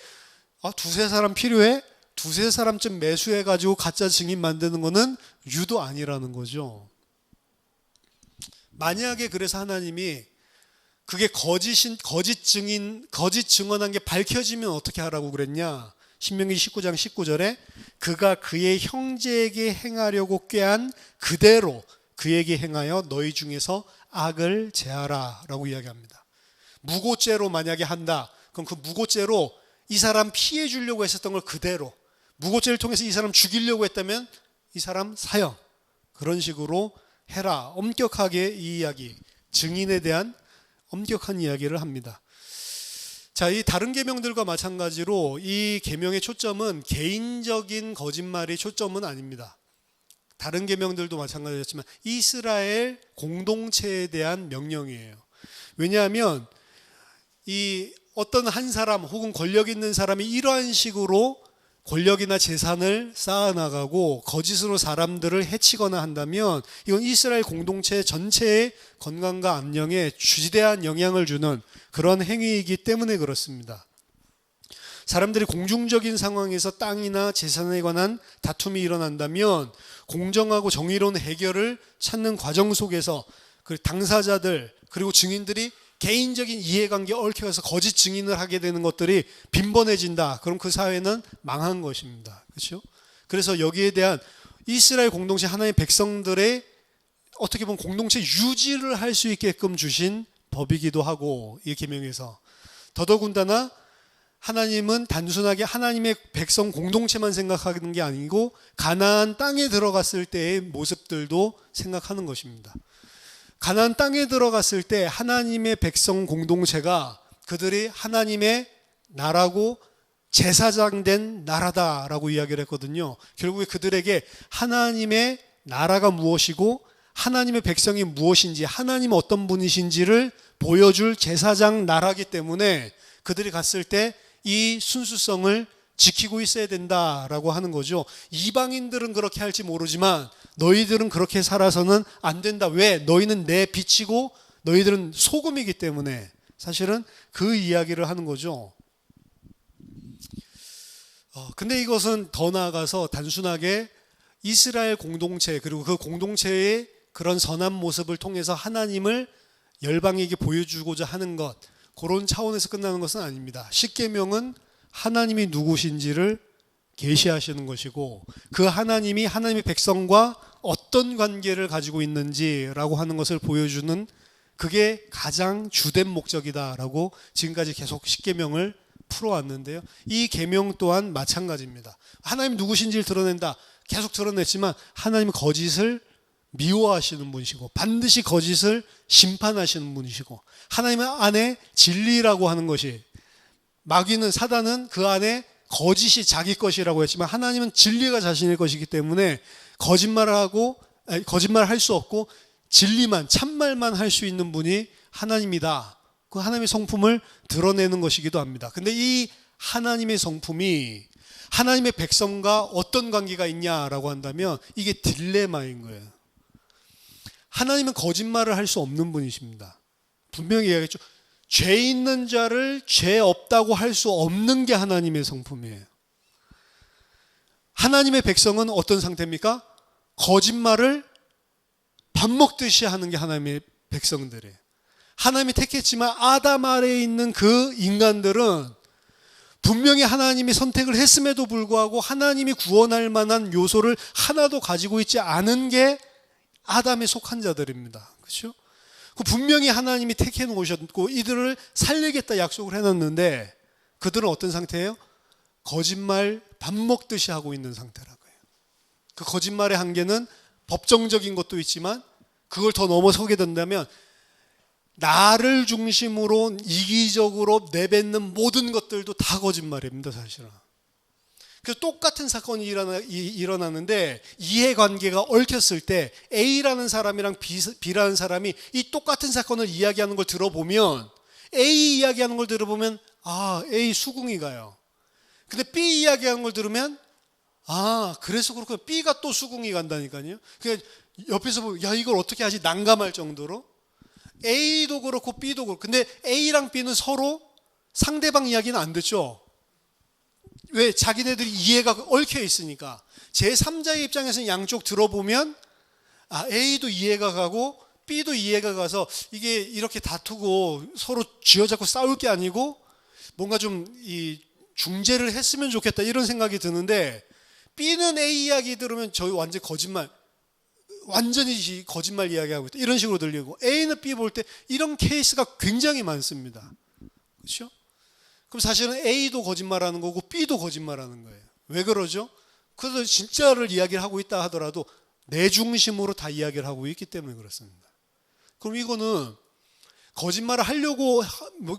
두세 사람 필요해? 두세 사람쯤 매수해가지고 가짜 증인 만드는 거는 유도 아니라는 거죠. 만약에 그래서 하나님이 그게 거짓 증인, 거짓 증언한 게 밝혀지면 어떻게 하라고 그랬냐? 신명기 19장 19절에 그가 그의 형제에게 행하려고 꾀한 그대로 그에게 행하여 너희 중에서 악을 제하라 라고 이야기합니다. 무고죄로 만약에 한다. 그럼 그 무고죄로 이 사람 피해 주려고 했었던 걸 그대로, 무고죄를 통해서 이 사람 죽이려고 했다면 이 사람 사형, 그런 식으로 해라. 엄격하게 이 이야기, 증인에 대한 엄격한 이야기를 합니다. 자, 이 다른 계명들과 마찬가지로 이 계명의 초점은 개인적인 거짓말의 초점은 아닙니다. 다른 계명들도 마찬가지였지만 이스라엘 공동체에 대한 명령이에요. 왜냐하면 이 어떤 한 사람 혹은 권력 있는 사람이 이러한 식으로 권력이나 재산을 쌓아나가고 거짓으로 사람들을 해치거나 한다면 이건 이스라엘 공동체 전체의 건강과 안녕에 주대한 영향을 주는 그런 행위이기 때문에 그렇습니다. 사람들이 공중적인 상황에서 땅이나 재산에 관한 다툼이 일어난다면 공정하고 정의로운 해결을 찾는 과정 속에서 그 당사자들 그리고 증인들이 개인적인 이해관계에 얽혀서 거짓 증인을 하게 되는 것들이 빈번해진다. 그럼 그 사회는 망한 것입니다. 그렇죠? 그래서 여기에 대한 이스라엘 공동체 하나의 백성들의 어떻게 보면 공동체 유지를 할 수 있게끔 주신 법이기도 하고, 이 계명에서 더더군다나 하나님은 단순하게 하나님의 백성 공동체만 생각하는 게 아니고 가나안 땅에 들어갔을 때의 모습들도 생각하는 것입니다. 가나안 땅에 들어갔을 때 하나님의 백성 공동체가 그들이 하나님의 나라고 제사장된 나라다라고 이야기를 했거든요. 결국에 그들에게 하나님의 나라가 무엇이고 하나님의 백성이 무엇인지, 하나님은 어떤 분이신지를 보여줄 제사장 나라이기 때문에 그들이 갔을 때 이 순수성을 지키고 있어야 된다라고 하는 거죠. 이방인들은 그렇게 할지 모르지만 너희들은 그렇게 살아서는 안 된다. 왜? 너희는 내 빛이고 너희들은 소금이기 때문에. 사실은 그 이야기를 하는 거죠. 근데 이것은 더 나아가서 단순하게 이스라엘 공동체 그리고 그 공동체의 그런 선한 모습을 통해서 하나님을 열방에게 보여주고자 하는 것, 그런 차원에서 끝나는 것은 아닙니다. 십계명은 하나님이 누구신지를 계시하시는 것이고 그 하나님이 하나님의 백성과 어떤 관계를 가지고 있는지라고 하는 것을 보여주는, 그게 가장 주된 목적이다라고 지금까지 계속 십계명을 풀어왔는데요. 이 계명 또한 마찬가지입니다. 하나님 누구신지를 드러낸다. 계속 드러냈지만 하나님은 거짓을 미워하시는 분이시고 반드시 거짓을 심판하시는 분이시고, 하나님 안에 진리라고 하는 것이, 마귀는, 사단은 그 안에 거짓이 자기 것이라고 했지만 하나님은 진리가 자신의 것이기 때문에 거짓말을 할 수 없고 진리만, 참말만 할 수 있는 분이 하나님이다. 그 하나님의 성품을 드러내는 것이기도 합니다. 근데 이 하나님의 성품이 하나님의 백성과 어떤 관계가 있냐라고 한다면 이게 딜레마인 거예요. 하나님은 거짓말을 할 수 없는 분이십니다. 분명히 이야기했죠. 죄 있는 자를 죄 없다고 할 수 없는 게 하나님의 성품이에요. 하나님의 백성은 어떤 상태입니까? 거짓말을 밥 먹듯이 하는 게 하나님의 백성들이에요. 하나님이 택했지만 아담 아래에 있는 그 인간들은 분명히 하나님이 선택을 했음에도 불구하고 하나님이 구원할 만한 요소를 하나도 가지고 있지 않은 게 아담에 속한 자들입니다. 그렇죠? 분명히 하나님이 택해 놓으셨고 이들을 살리겠다 약속을 해놨는데 그들은 어떤 상태예요? 거짓말 밥 먹듯이 하고 있는 상태라고요. 그 거짓말의 한계는 법정적인 것도 있지만 그걸 더 넘어서게 된다면 나를 중심으로 이기적으로 내뱉는 모든 것들도 다 거짓말입니다, 사실은. 그래서 똑같은 사건이 일어나는데 이해관계가 얽혔을 때 A라는 사람이랑 B라는 사람이 이 똑같은 사건을 이야기하는 걸 들어보면 A 이야기하는 걸 들어보면 A 수긍이 가요. 근데 B 이야기하는 걸 들으면 그래서 그렇구나. B가 또 수긍이 간다니까요. 그러니까 옆에서 보면 야 이걸 어떻게 하지 난감할 정도로 A도 그렇고 B도 그렇고. 근데 A랑 B는 서로 상대방 이야기는 안 듣죠. 왜? 자기네들이 이해가 얽혀 있으니까. 제3자의 입장에서는 양쪽 들어보면 A도 이해가 가고 B도 이해가 가서 이게 이렇게 다투고 서로 쥐어잡고 싸울 게 아니고 뭔가 좀 이 중재를 했으면 좋겠다 이런 생각이 드는데 B는 A 이야기 들으면 저희 완전히 거짓말 이야기하고 있다 이런 식으로 들리고 A는 B 볼 때 이런 케이스가 굉장히 많습니다. 그렇죠? 그럼 사실은 A도 거짓말하는 거고 B도 거짓말하는 거예요. 왜 그러죠? 그래서 진짜를 이야기를 하고 있다 하더라도 내 중심으로 다 이야기를 하고 있기 때문에 그렇습니다. 그럼 이거는 거짓말을 하려고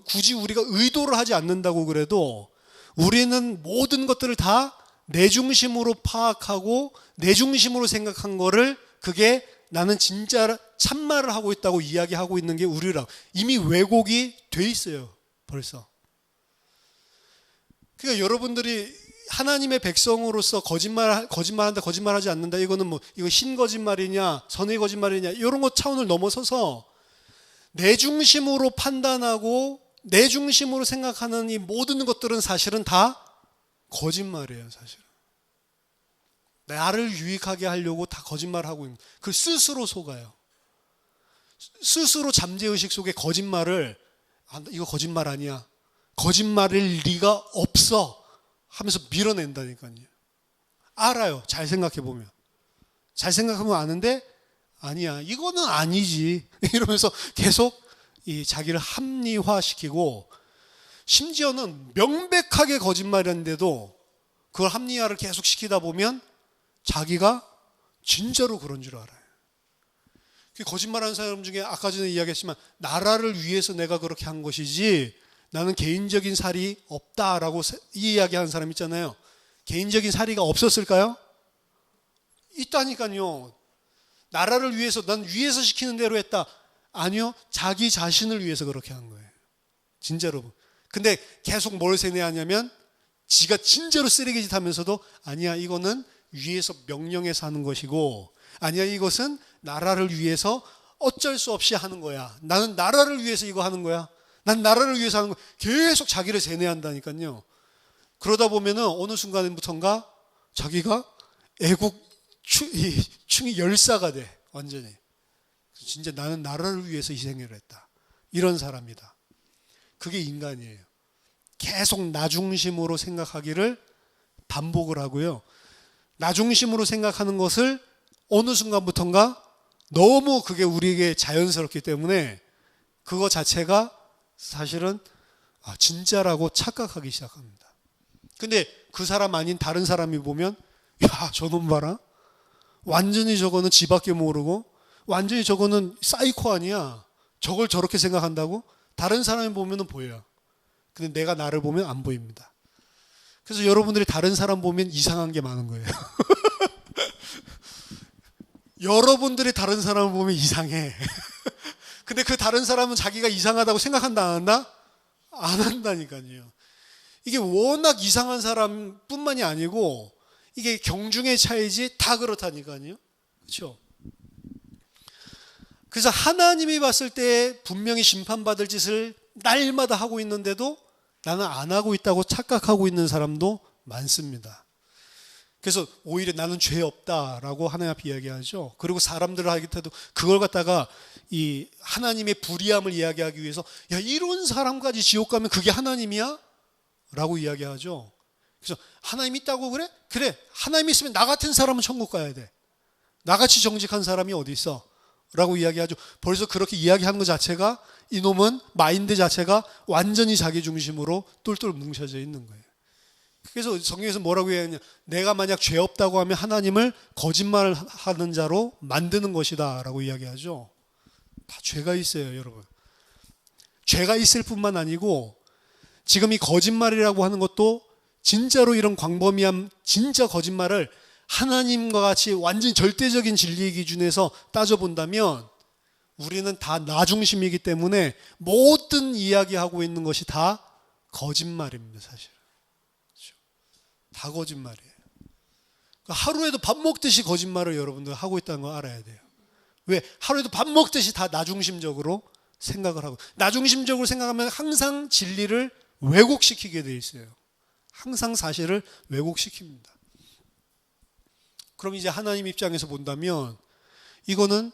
굳이 우리가 의도를 하지 않는다고 그래도 우리는 모든 것들을 다 내 중심으로 파악하고 내 중심으로 생각한 거를 그게 나는 진짜 참말을 하고 있다고 이야기하고 있는 게 우리라고 이미 왜곡이 돼 있어요. 벌써. 그러니까 여러분들이 하나님의 백성으로서 거짓말한다, 거짓말하지 않는다. 이거는 이거 신거짓말이냐, 선의 거짓말이냐, 이런 것 차원을 넘어서서 내 중심으로 판단하고 내 중심으로 생각하는 이 모든 것들은 사실은 다 거짓말이에요, 사실은. 나를 유익하게 하려고 다 거짓말하고 있는 거예요. 그 스스로 속아요. 스스로 잠재의식 속에 거짓말을 이거 거짓말 아니야. 거짓말일 리가 없어 하면서 밀어낸다니까요. 알아요. 잘 생각해 보면. 잘 생각하면 아는데 아니야. 이거는 아니지. 이러면서 계속 자기를 합리화시키고 심지어는 명백하게 거짓말인데도 그걸 합리화를 계속 시키다 보면 자기가 진짜로 그런 줄 알아요. 거짓말하는 사람 중에 아까 전에 이야기했지만 나라를 위해서 내가 그렇게 한 것이지 나는 개인적인 살이 없다라고 이 이야기하는 사람 있잖아요. 개인적인 살이가 없었을까요? 있다니까요. 나라를 위해서 난 위해서 시키는 대로 했다. 아니요. 자기 자신을 위해서 그렇게 한 거예요. 진짜로. 근데 계속 뭘 세뇌하냐면 지가 진짜로 쓰레기짓 하면서도 아니야 이거는 위에서 명령해서 하는 것이고 아니야 이것은 나라를 위해서 어쩔 수 없이 하는 거야. 나는 나라를 위해서 이거 하는 거야. 난 나라를 위해서 하는 거야. 계속 자기를 세뇌한다니까요. 그러다 보면은 어느 순간부터인가 자기가 충이 열사가 돼. 완전히. 진짜 나는 나라를 위해서 희생을 했다. 이런 사람이다. 그게 인간이에요. 계속 나 중심으로 생각하기를 반복을 하고요. 나 중심으로 생각하는 것을 어느 순간부터인가 너무 그게 우리에게 자연스럽기 때문에 그거 자체가 사실은 진짜라고 착각하기 시작합니다. 근데 그 사람 아닌 다른 사람이 보면 야, 저놈 봐라. 완전히 저거는 지밖에 모르고 완전히 저거는 사이코 아니야. 저걸 저렇게 생각한다고? 다른 사람이 보면 보여요. 근데 내가 나를 보면 안 보입니다. 그래서 여러분들이 다른 사람 보면 이상한 게 많은 거예요. 여러분들이 다른 사람을 보면 이상해. 근데 그 다른 사람은 자기가 이상하다고 생각한다 안 한다? 안 한다니까요. 이게 워낙 이상한 사람뿐만이 아니고 이게 경중의 차이지 다 그렇다니까요. 그렇죠? 그래서 하나님이 봤을 때 분명히 심판받을 짓을 날마다 하고 있는데도 나는 안 하고 있다고 착각하고 있는 사람도 많습니다. 그래서 오히려 나는 죄 없다라고 하나님 앞에 이야기하죠. 그리고 사람들을 하기 때도 그걸 갖다가 이 하나님의 불의함을 이야기하기 위해서 야 이런 사람까지 지옥 가면 그게 하나님이야? 라고 이야기하죠. 그래서 하나님 있다고 그래? 그래. 하나님 있으면 나 같은 사람은 천국 가야 돼. 나같이 정직한 사람이 어디 있어? 라고 이야기하죠. 벌써 그렇게 이야기하는 것 자체가 이놈은 마인드 자체가 완전히 자기 중심으로 똘똘 뭉쳐져 있는 거예요. 그래서 성경에서 뭐라고 해야 하냐, 내가 만약 죄 없다고 하면 하나님을 거짓말하는 자로 만드는 것이다 라고 이야기하죠. 다 죄가 있어요, 여러분. 죄가 있을 뿐만 아니고 지금 이 거짓말이라고 하는 것도 진짜로 이런 광범위한 진짜 거짓말을 하나님과 같이 완전 절대적인 진리의 기준에서 따져본다면 우리는 다 나 중심이기 때문에 모든 이야기하고 있는 것이 다 거짓말입니다, 사실. 그렇죠? 다 거짓말이에요. 하루에도 밥 먹듯이 거짓말을 여러분들 하고 있다는 걸 알아야 돼요. 왜? 하루에도 밥 먹듯이 다 나 중심적으로 생각을 하고, 나 중심적으로 생각하면 항상 진리를 왜곡시키게 돼 있어요. 항상 사실을 왜곡시킵니다. 그럼 이제 하나님 입장에서 본다면 이거는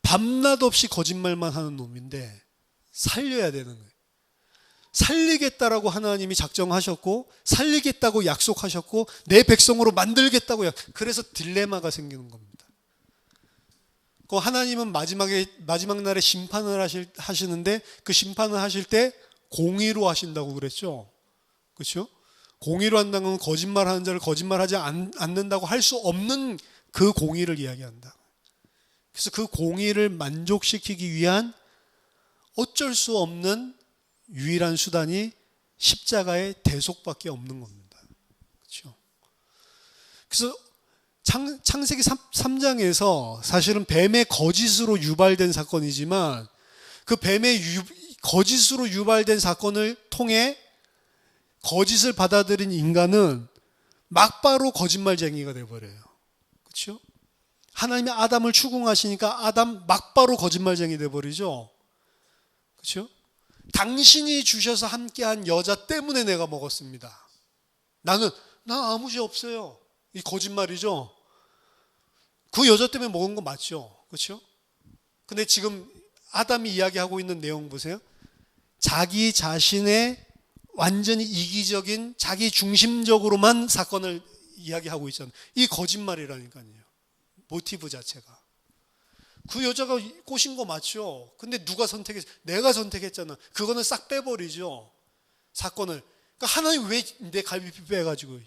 밤낮 없이 거짓말만 하는 놈인데 살려야 되는 거예요. 살리겠다라고 하나님이 작정하셨고 살리겠다고 약속하셨고 내 백성으로 만들겠다고 그래서 딜레마가 생기는 겁니다. 그 하나님은 마지막 날에 심판을 하시는데 그 심판을 하실 때 공의로 하신다고 그랬죠. 그렇죠? 공의로 한다는 건 거짓말하는 자를 거짓말하지 않는다고 할 수 없는 그 공의를 이야기한다. 그래서 그 공의를 만족시키기 위한 어쩔 수 없는 유일한 수단이 십자가의 대속밖에 없는 겁니다. 그렇죠? 그래서 창세기 3장에서 사실은 뱀의 거짓으로 유발된 사건이지만 그 뱀의 거짓으로 유발된 사건을 통해 거짓을 받아들인 인간은 막바로 거짓말쟁이가 되어버려요. 그렇죠? 하나님이 아담을 추궁하시니까 아담 막바로 거짓말쟁이 되어버리죠. 그렇죠? 당신이 주셔서 함께한 여자 때문에 내가 먹었습니다. 나 아무 죄 없어요. 이 거짓말이죠. 그 여자 때문에 먹은 거 맞죠. 그렇죠? 근데 지금 아담이 이야기하고 있는 내용 보세요. 자기 자신의 완전히 이기적인 자기 중심적으로만 사건을 이야기하고 있잖아요. 이 거짓말이라니까요. 모티브 자체가. 그 여자가 꼬신 거 맞죠? 근데 누가 선택했어? 내가 선택했잖아. 그거는 싹 빼버리죠. 사건을. 그러니까 하나님 왜 내 갈비뼈 빼가지고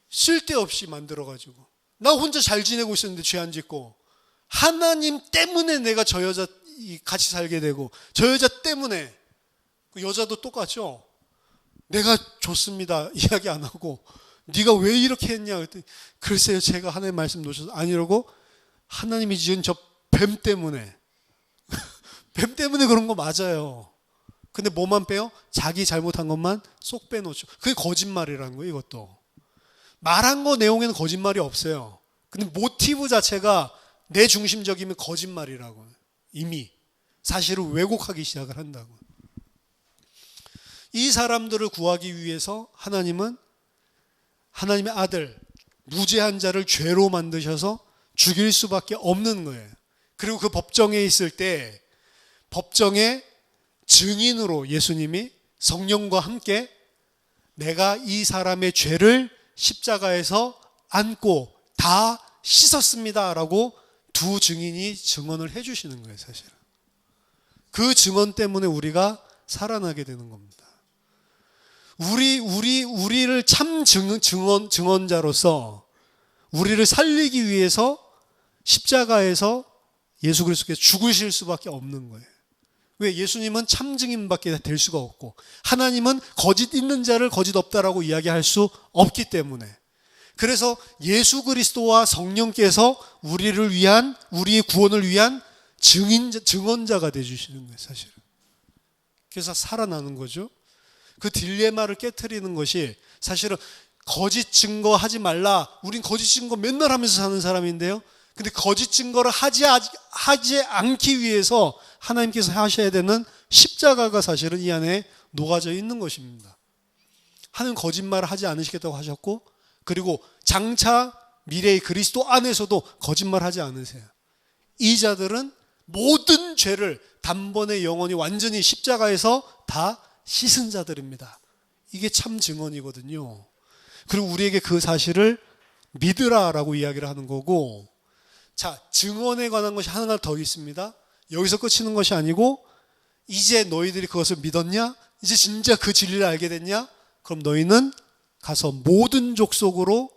쓸데없이 만들어가지고 나 혼자 잘 지내고 있었는데 죄 안 짓고 하나님 때문에 내가 저 여자 같이 살게 되고 저 여자 때문에 그 여자도 똑같죠. 내가 좋습니다 이야기 안 하고 네가 왜 이렇게 했냐 그랬더니 글쎄요 제가 하나님 말씀 놓쳐서 아니라고 하나님이 지은 저 뱀 때문에 뱀 때문에 그런 거 맞아요. 근데 뭐만 빼요? 자기 잘못한 것만 쏙 빼놓죠. 그게 거짓말이라는 거예요. 이것도 말한 거 내용에는 거짓말이 없어요. 근데 모티브 자체가 내 중심적이면 거짓말이라고 이미 사실을 왜곡하기 시작을 한다고. 이 사람들을 구하기 위해서 하나님은 하나님의 아들 무죄한 자를 죄로 만드셔서 죽일 수밖에 없는 거예요. 그리고 그 법정에 있을 때 법정의 증인으로 예수님이 성령과 함께 내가 이 사람의 죄를 십자가에서 안고 다 씻었습니다 라고 두 증인이 증언을 해 주시는 거예요. 사실은 그 증언 때문에 우리가 살아나게 되는 겁니다. 우리를 참 증언자로서 우리를 살리기 위해서 십자가에서 예수 그리스도께서 죽으실 수밖에 없는 거예요. 왜? 예수님은 참 증인밖에 될 수가 없고 하나님은 거짓 있는 자를 거짓 없다라고 이야기할 수 없기 때문에 그래서 예수 그리스도와 성령께서 우리를 위한 우리의 구원을 위한 증언자가 되어주시는 거예요. 사실은. 그래서 살아나는 거죠. 그 딜레마를 깨트리는 것이 사실은 거짓 증거하지 말라. 우린 거짓 증거 맨날 하면서 사는 사람인데요. 근데 거짓 증거를 하지 않기 위해서 하나님께서 하셔야 되는 십자가가 사실은 이 안에 녹아져 있는 것입니다. 하나님 거짓말을 하지 않으시겠다고 하셨고 그리고 장차 미래의 그리스도 안에서도 거짓말하지 않으세요. 이 자들은 모든 죄를 단번에 영원히 완전히 십자가에서 다 씻은 자들입니다. 이게 참 증언이거든요. 그리고 우리에게 그 사실을 믿으라라고 이야기를 하는 거고 자, 증언에 관한 것이 하나 더 있습니다. 여기서 끝이는 것이 아니고 이제 너희들이 그것을 믿었냐? 이제 진짜 그 진리를 알게 됐냐? 그럼 너희는 가서 모든 족속으로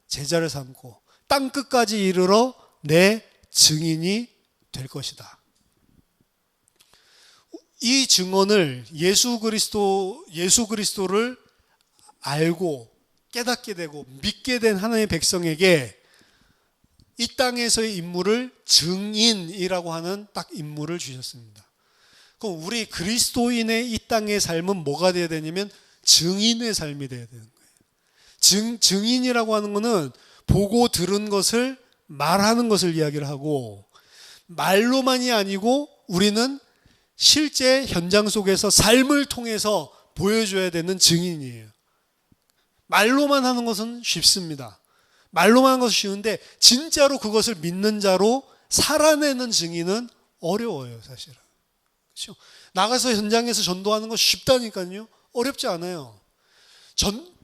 제자를 삼고 땅 끝까지 이르러 내 증인이 될 것이다. 이 증언을 예수 그리스도를 알고 깨닫게 되고 믿게 된 하나님의 백성에게 이 땅에서의 임무를 증인이라고 하는 딱 임무를 주셨습니다. 그럼 우리 그리스도인의 이 땅의 삶은 뭐가 되어야 되냐면 증인의 삶이 되어야 되는 거예요. 증인이라고 하는 것은 보고 들은 것을 말하는 것을 이야기를 하고, 말로만이 아니고 우리는 실제 현장 속에서 삶을 통해서 보여줘야 되는 증인이에요. 말로만 하는 것은 쉽습니다. 말로만 하는 것은 쉬운데 진짜로 그것을 믿는 자로 살아내는 증인은 어려워요, 사실은. 그렇죠? 나가서 현장에서 전도하는 건 쉽다니까요. 어렵지 않아요.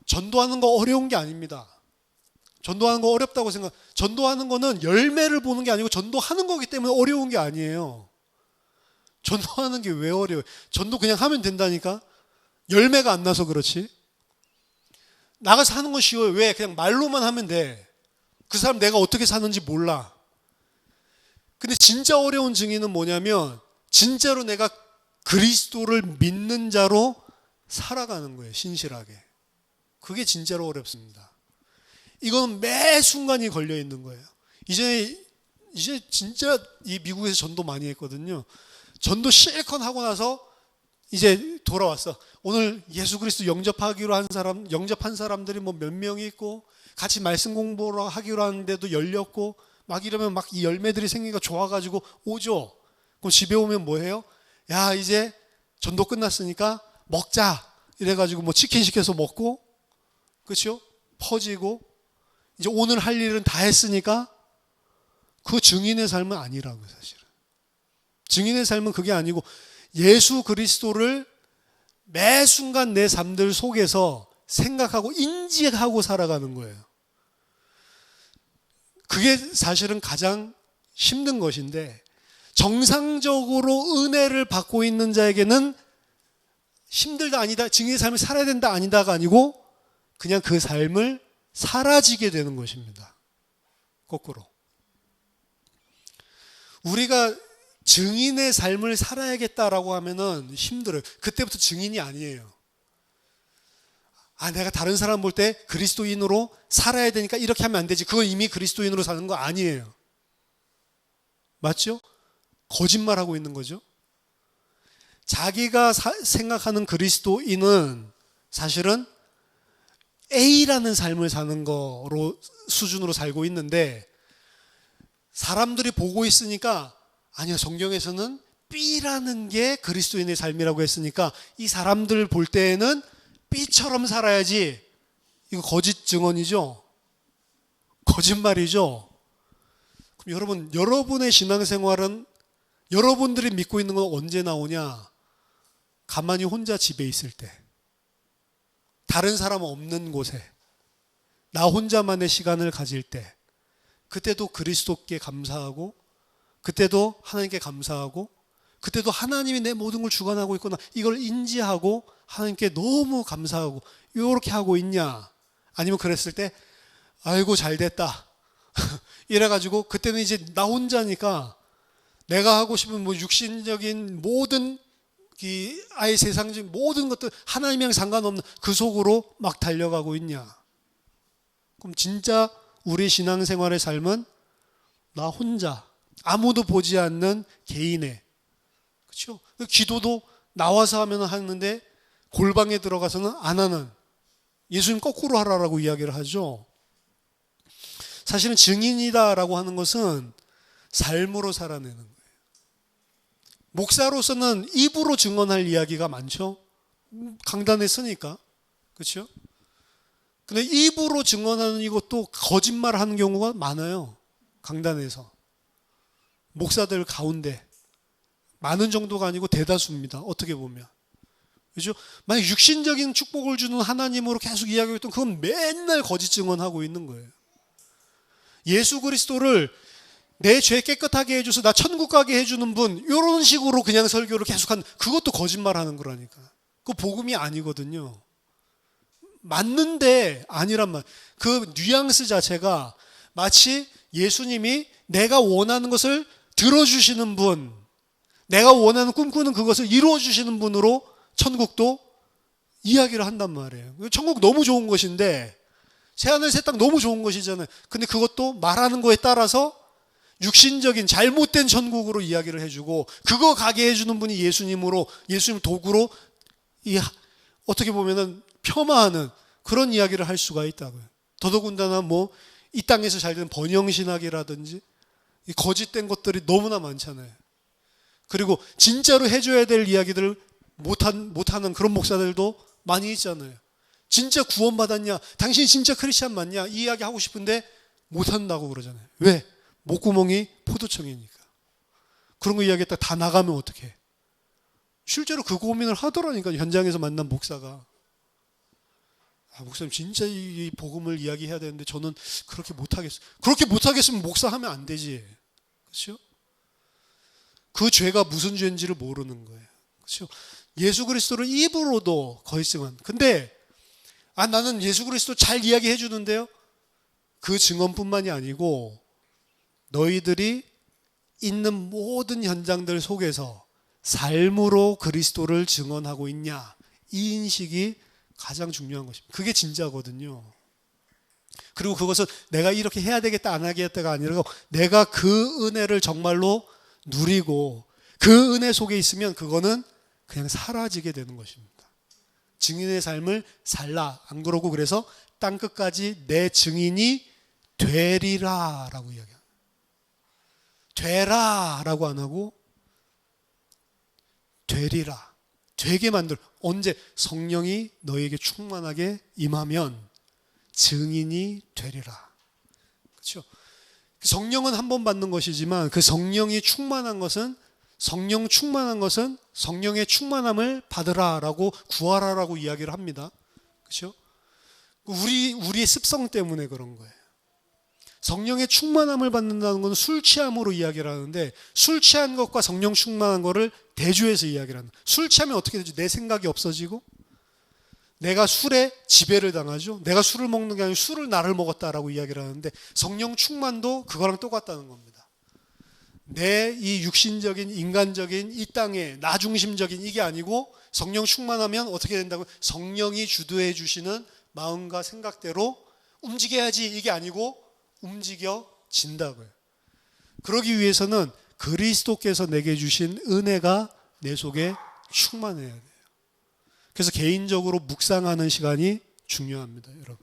전도하는 거 어려운 게 아닙니다. 전도하는 거 어렵다고 전도하는 거는 열매를 보는 게 아니고 전도하는 거기 때문에 어려운 게 아니에요. 전도하는 게 왜 어려워요? 전도 그냥 하면 된다니까? 열매가 안 나서 그렇지. 나가서 하는 건 쉬워요. 왜? 그냥 말로만 하면 돼. 그 사람 내가 어떻게 사는지 몰라. 근데 진짜 어려운 증인은 뭐냐면 진짜로 내가 그리스도를 믿는 자로 살아가는 거예요. 신실하게. 그게 진짜로 어렵습니다. 이건 매 순간이 걸려 있는 거예요. 이제 진짜 이 미국에서 전도 많이 했거든요. 전도 실컷 하고 나서 이제 돌아왔어. 오늘 예수 그리스도 영접한 사람들이 뭐 몇 명이 있고 같이 말씀 공부를 하기로 하는데도 열렸고 막 이러면 막 이 열매들이 생기니까 좋아가지고 오죠. 그럼 집에 오면 뭐 해요? 야, 이제 전도 끝났으니까 먹자. 이래가지고 뭐 치킨 시켜서 먹고, 그렇죠? 퍼지고 이제 오늘 할 일은 다 했으니까 그 증인의 삶은 아니라고요, 사실은. 증인의 삶은 그게 아니고 예수 그리스도를 매 순간 내 삶들 속에서 생각하고 인지하고 살아가는 거예요. 그게 사실은 가장 힘든 것인데 정상적으로 은혜를 받고 있는 자에게는 힘들다 아니다, 증인의 삶을 살아야 된다 아니다가 아니고 그냥 그 삶을 사라지게 되는 것입니다. 거꾸로. 우리가 증인의 삶을 살아야겠다라고 하면은 힘들어요. 그때부터 증인이 아니에요. 내가 다른 사람 볼 때 그리스도인으로 살아야 되니까 이렇게 하면 안 되지. 그건 이미 그리스도인으로 사는 거 아니에요. 맞죠? 거짓말하고 있는 거죠. 자기가 생각하는 그리스도인은 사실은 A라는 삶을 사는 거로 수준으로 살고 있는데 사람들이 보고 있으니까 아니요, 성경에서는 B라는 게 그리스도인의 삶이라고 했으니까 이 사람들 볼 때에는 B처럼 살아야지. 이거 거짓 증언이죠? 거짓말이죠? 그럼 여러분의 신앙생활은 여러분들이 믿고 있는 건 언제 나오냐? 가만히 혼자 집에 있을 때, 다른 사람 없는 곳에 나 혼자만의 시간을 가질 때, 그때도 그리스도께 감사하고 그때도 하나님께 감사하고 그때도 하나님이 내 모든 걸 주관하고 있구나 이걸 인지하고 하나님께 너무 감사하고 이렇게 하고 있냐? 아니면 그랬을 때 아이고 잘됐다 이래가지고 그때는 이제 나 혼자니까 내가 하고 싶은 뭐 육신적인 모든 아예 세상적인 모든 것들 하나님이랑 상관없는 그 속으로 막 달려가고 있냐? 그럼 진짜 우리 신앙생활의 삶은 나 혼자 아무도 보지 않는 개인의, 그렇죠? 기도도 나와서 하면 하는데 골방에 들어가서는 안 하는, 예수님 거꾸로 하라라고 이야기를 하죠. 사실은 증인이다라고 하는 것은 삶으로 살아내는 거예요. 목사로서는 입으로 증언할 이야기가 많죠. 강단에 서니까, 그렇죠? 근데 입으로 증언하는 이것도 거짓말하는 경우가 많아요. 강단에서. 목사들 가운데 많은 정도가 아니고 대다수입니다. 어떻게 보면. 그죠? 만약 육신적인 축복을 주는 하나님으로 계속 이야기하고 있던 그건 맨날 거짓 증언하고 있는 거예요. 예수 그리스도를 내 죄 깨끗하게 해줘서 나 천국 가게 해주는 분, 이런 식으로 그냥 설교를 계속한, 그것도 거짓말하는 거라니까. 그거 복음이 아니거든요. 맞는데 아니란 말. 그 뉘앙스 자체가 마치 예수님이 내가 원하는 것을 들어주시는 분, 내가 원하는 꿈꾸는 그것을 이루어주시는 분으로 천국도 이야기를 한단 말이에요. 천국 너무 좋은 것인데, 새하늘 새 땅 너무 좋은 것이잖아요. 근데 그것도 말하는 거에 따라서 육신적인 잘못된 천국으로 이야기를 해주고, 그거 가게 해주는 분이 예수님으로, 예수님 도구로 어떻게 보면은 폄하하는 그런 이야기를 할 수가 있다고요. 더더군다나 이 땅에서 잘 되는 번영신학이라든지 거짓된 것들이 너무나 많잖아요. 그리고 진짜로 해줘야 될 이야기들을 못하는 그런 목사들도 많이 있잖아요. 진짜 구원받았냐? 당신이 진짜 크리스찬 맞냐? 이 이야기 하고 싶은데 못한다고 그러잖아요. 왜? 목구멍이 포도청이니까. 그런 거 이야기했다 다 나가면 어떡해? 실제로 그 고민을 하더라니까, 현장에서 만난 목사가. 목사님 진짜 이 복음을 이야기해야 되는데 저는 그렇게 못하겠어요. 그렇게 못하겠으면 목사하면 안 되지. 그렇죠? 그 죄가 무슨 죄인지를 모르는 거예요. 그렇죠? 예수 그리스도를 입으로도 거짓증언. 근데 나는 예수 그리스도 잘 이야기해 주는데요. 그 증언뿐만이 아니고 너희들이 있는 모든 현장들 속에서 삶으로 그리스도를 증언하고 있냐, 이 인식이 가장 중요한 것입니다. 그게 진짜거든요. 그리고 그것은 내가 이렇게 해야 되겠다 안 하겠다가 아니라 내가 그 은혜를 정말로 누리고 그 은혜 속에 있으면 그거는 그냥 사라지게 되는 것입니다. 증인의 삶을 살라. 안 그러고 그래서 땅끝까지 내 증인이 되리라 라고 이야기합니다. 되라 라고 안 하고 되리라. 되게 만들. 언제? 성령이 너에게 충만하게 임하면 증인이 되리라. 그렇죠? 성령은 한 번 받는 것이지만 그 성령이 충만한 것은 성령의 충만함을 받으라라고 구하라라고 이야기를 합니다. 그렇죠? 우리의 습성 때문에 그런 거예요. 성령의 충만함을 받는다는 것은 술 취함으로 이야기를 하는데, 술 취한 것과 성령 충만한 것을 대조해서 이야기를 한다. 술 취하면 어떻게 되죠? 내 생각이 없어지고 내가 술에 지배를 당하죠. 내가 술을 먹는 게 아니고 술을 나를 먹었다라고 이야기를 하는데, 성령 충만도 그거랑 똑같다는 겁니다. 내 이 육신적인 인간적인 이 땅의 나 중심적인 이게 아니고 성령 충만하면 어떻게 된다고? 성령이 주도해 주시는 마음과 생각대로 움직여야지, 이게 아니고 움직여진다고요. 그러기 위해서는 그리스도께서 내게 주신 은혜가 내 속에 충만해야 돼요. 그래서 개인적으로 묵상하는 시간이 중요합니다, 여러분.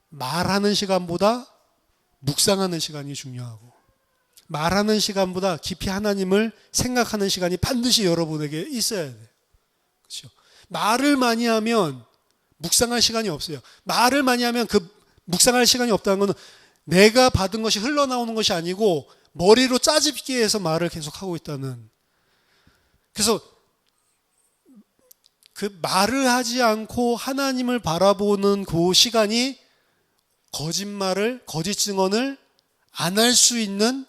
말하는 시간보다 묵상하는 시간이 중요하고, 말하는 시간보다 깊이 하나님을 생각하는 시간이 반드시 여러분에게 있어야 돼요. 그렇죠? 말을 많이 하면 묵상할 시간이 없어요. 말을 많이 하면 그 묵상할 시간이 없다는 것은 내가 받은 것이 흘러나오는 것이 아니고 머리로 짜집기 해서 말을 계속하고 있다는. 그래서 그 말을 하지 않고 하나님을 바라보는 그 시간이 거짓말을, 거짓 증언을 안 할 수 있는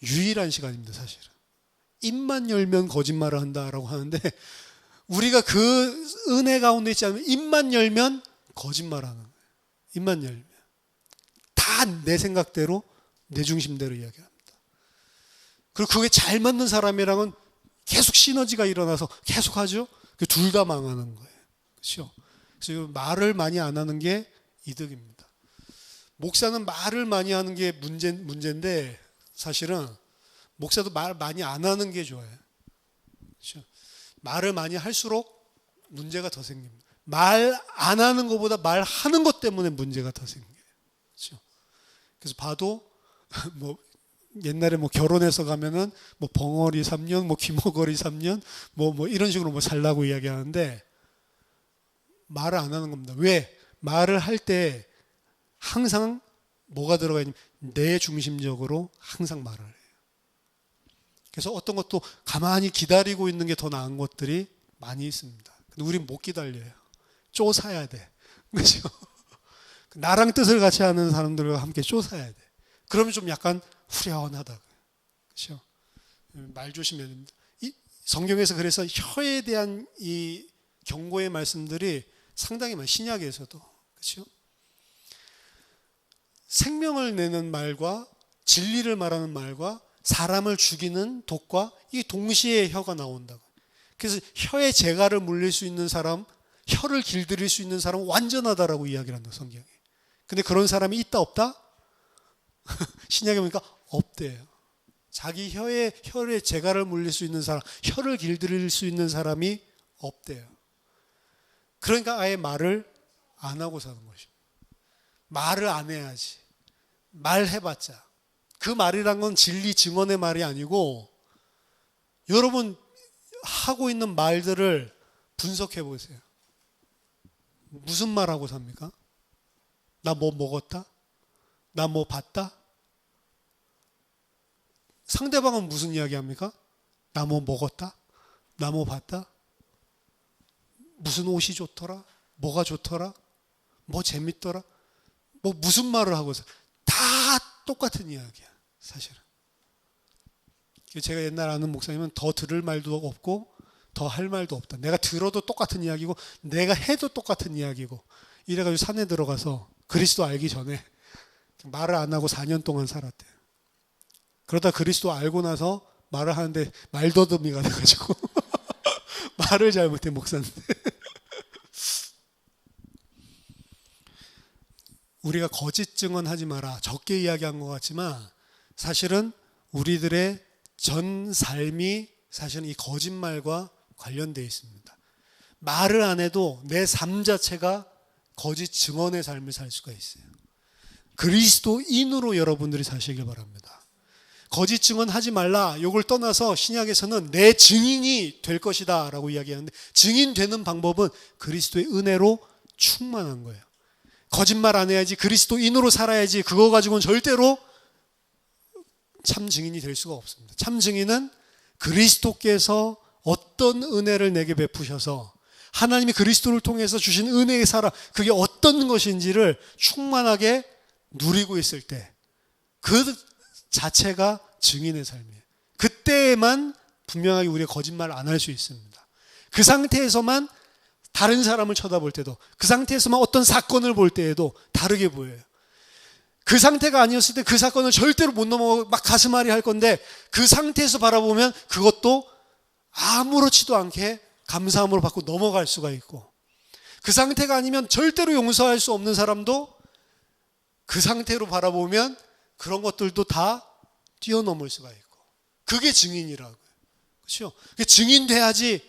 유일한 시간입니다, 사실은. 입만 열면 거짓말을 한다라고 하는데, 우리가 그 은혜 가운데 있지 않으면 입만 열면 거짓말하는 거예요. 입만 열면 다 내 생각대로, 내 중심대로 이야기합니다. 그리고 그게 잘 맞는 사람이랑은 계속 시너지가 일어나서 계속 하죠. 둘 다 망하는 거예요. 그렇죠? 그래서 말을 많이 안 하는 게 이득입니다. 목사는 말을 많이 하는 게 문제인데, 사실은 목사도 말 많이 안 하는 게 좋아요. 그렇죠? 말을 많이 할수록 문제가 더 생깁니다. 말 안 하는 것보다 말하는 것 때문에 문제가 더 생겨요. 그렇죠? 그래서 봐도 옛날에 결혼해서 가면은 벙어리 3년, 귀머거리 3년, 이런 식으로 살라고 이야기하는데, 말을 안 하는 겁니다. 왜? 말을 할 때 항상 뭐가 들어가 있냐면 내 중심적으로 항상 말을 해요. 그래서 어떤 것도 가만히 기다리고 있는 게 더 나은 것들이 많이 있습니다. 근데 우린 못 기다려요. 쫓아야 돼. 그렇죠? 나랑 뜻을 같이 하는 사람들과 함께 쫓아야 돼. 그러면 좀 약간 후련하다. 그렇죠? 말 조심해야 됩니다. 이 성경에서 그래서 혀에 대한 이 경고의 말씀들이 상당히 많아요. 신약에서도. 그렇죠? 생명을 내는 말과 진리를 말하는 말과 사람을 죽이는 독과 이 동시에 혀가 나온다고. 그래서 혀에 재갈을 물릴 수 있는 사람, 혀를 길들일 수 있는 사람은 완전하다라고 이야기를 한다, 성경에. 근데 그런 사람이 있다 없다? 신약에 보니까 없대요. 자기 혀에 재갈을 물릴 수 있는 사람, 혀를 길들일 수 있는 사람이 없대요. 그러니까 아예 말을 안 하고 사는 것입니다. 말을 안 해야지. 말해봤자. 그 말이란 건 진리 증언의 말이 아니고, 여러분 하고 있는 말들을 분석해 보세요. 무슨 말하고 삽니까? 나 뭐 먹었다? 나 뭐 봤다? 상대방은 무슨 이야기 합니까? 나 뭐 먹었다? 나 뭐 봤다? 무슨 옷이 좋더라? 뭐가 좋더라? 뭐 재밌더라? 뭐 무슨 말을 하고 있어? 다 똑같은 이야기야, 사실은. 제가 옛날 아는 목사님은 더 들을 말도 없고 더 할 말도 없다. 내가 들어도 똑같은 이야기고 내가 해도 똑같은 이야기고, 이래가지고 산에 들어가서 그리스도 알기 전에 말을 안 하고 4년 동안 살았대요. 그러다 그리스도 알고 나서 말을 하는데 말더듬이가 돼가지고 말을 잘못해, 목사인데. 우리가 거짓 증언하지 마라, 적게 이야기한 것 같지만 사실은 우리들의 전 삶이 사실은 이 거짓말과 관련되어 있습니다. 말을 안 해도 내 삶 자체가 거짓 증언의 삶을 살 수가 있어요. 그리스도인으로 여러분들이 사시길 바랍니다. 거짓 증언하지 말라, 요걸 떠나서 신약에서는 내 증인이 될 것이다 라고 이야기하는데, 증인되는 방법은 그리스도의 은혜로 충만한 거예요. 거짓말 안 해야지, 그리스도인으로 살아야지, 그거 가지고는 절대로 참 증인이 될 수가 없습니다. 참 증인은 그리스도께서 어떤 은혜를 내게 베푸셔서 하나님이 그리스도를 통해서 주신 은혜의 사랑, 그게 어떤 것인지를 충만하게 누리고 있을 때 그 자체가 증인의 삶이에요. 그때에만 분명하게 우리가 거짓말 안 할 수 있습니다. 그 상태에서만 다른 사람을 쳐다볼 때도, 그 상태에서만 어떤 사건을 볼 때에도 다르게 보여요. 그 상태가 아니었을 때 그 사건을 절대로 못 넘어가고 막 가슴앓이 할 건데, 그 상태에서 바라보면 그것도 아무렇지도 않게 감사함으로 받고 넘어갈 수가 있고, 그 상태가 아니면 절대로 용서할 수 없는 사람도 그 상태로 바라보면 그런 것들도 다 뛰어넘을 수가 있고, 그게 증인이라고요. 그렇죠? 증인돼야지,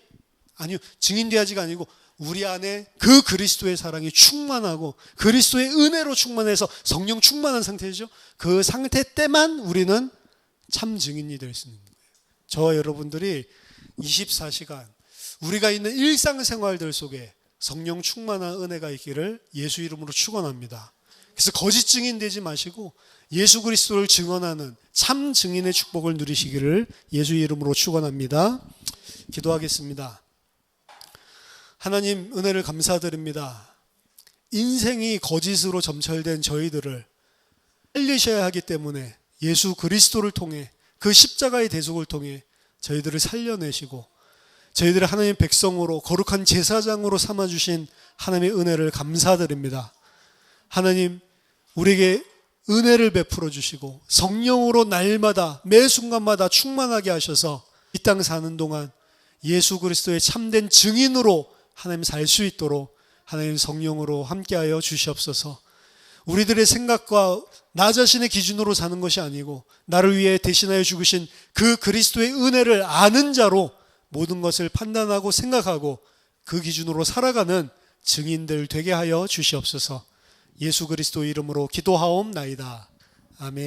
아니요, 증인돼야지가 아니고 우리 안에 그 그리스도의 사랑이 충만하고 그리스도의 은혜로 충만해서 성령 충만한 상태죠. 그 상태 때만 우리는 참 증인이 될 수 있는 거예요. 저와 여러분들이 24시간 우리가 있는 일상생활들 속에 성령 충만한 은혜가 있기를 예수 이름으로 축원합니다. 그래서 거짓 증인 되지 마시고 예수 그리스도를 증언하는 참 증인의 축복을 누리시기를 예수 이름으로 축원합니다. 기도하겠습니다. 하나님, 은혜를 감사드립니다. 인생이 거짓으로 점철된 저희들을 살리셔야 하기 때문에 예수 그리스도를 통해, 그 십자가의 대속을 통해 저희들을 살려내시고 저희들을 하나님의 백성으로 거룩한 제사장으로 삼아주신 하나님의 은혜를 감사드립니다. 하나님, 우리에게 은혜를 베풀어 주시고 성령으로 날마다 매 순간마다 충만하게 하셔서 이 땅 사는 동안 예수 그리스도의 참된 증인으로 하나님 살 수 있도록 하나님 성령으로 함께하여 주시옵소서. 우리들의 생각과 나 자신의 기준으로 사는 것이 아니고 나를 위해 대신하여 죽으신 그 그리스도의 은혜를 아는 자로 모든 것을 판단하고 생각하고 그 기준으로 살아가는 증인들 되게 하여 주시옵소서. 예수 그리스도 이름으로 기도하옵나이다. 아멘.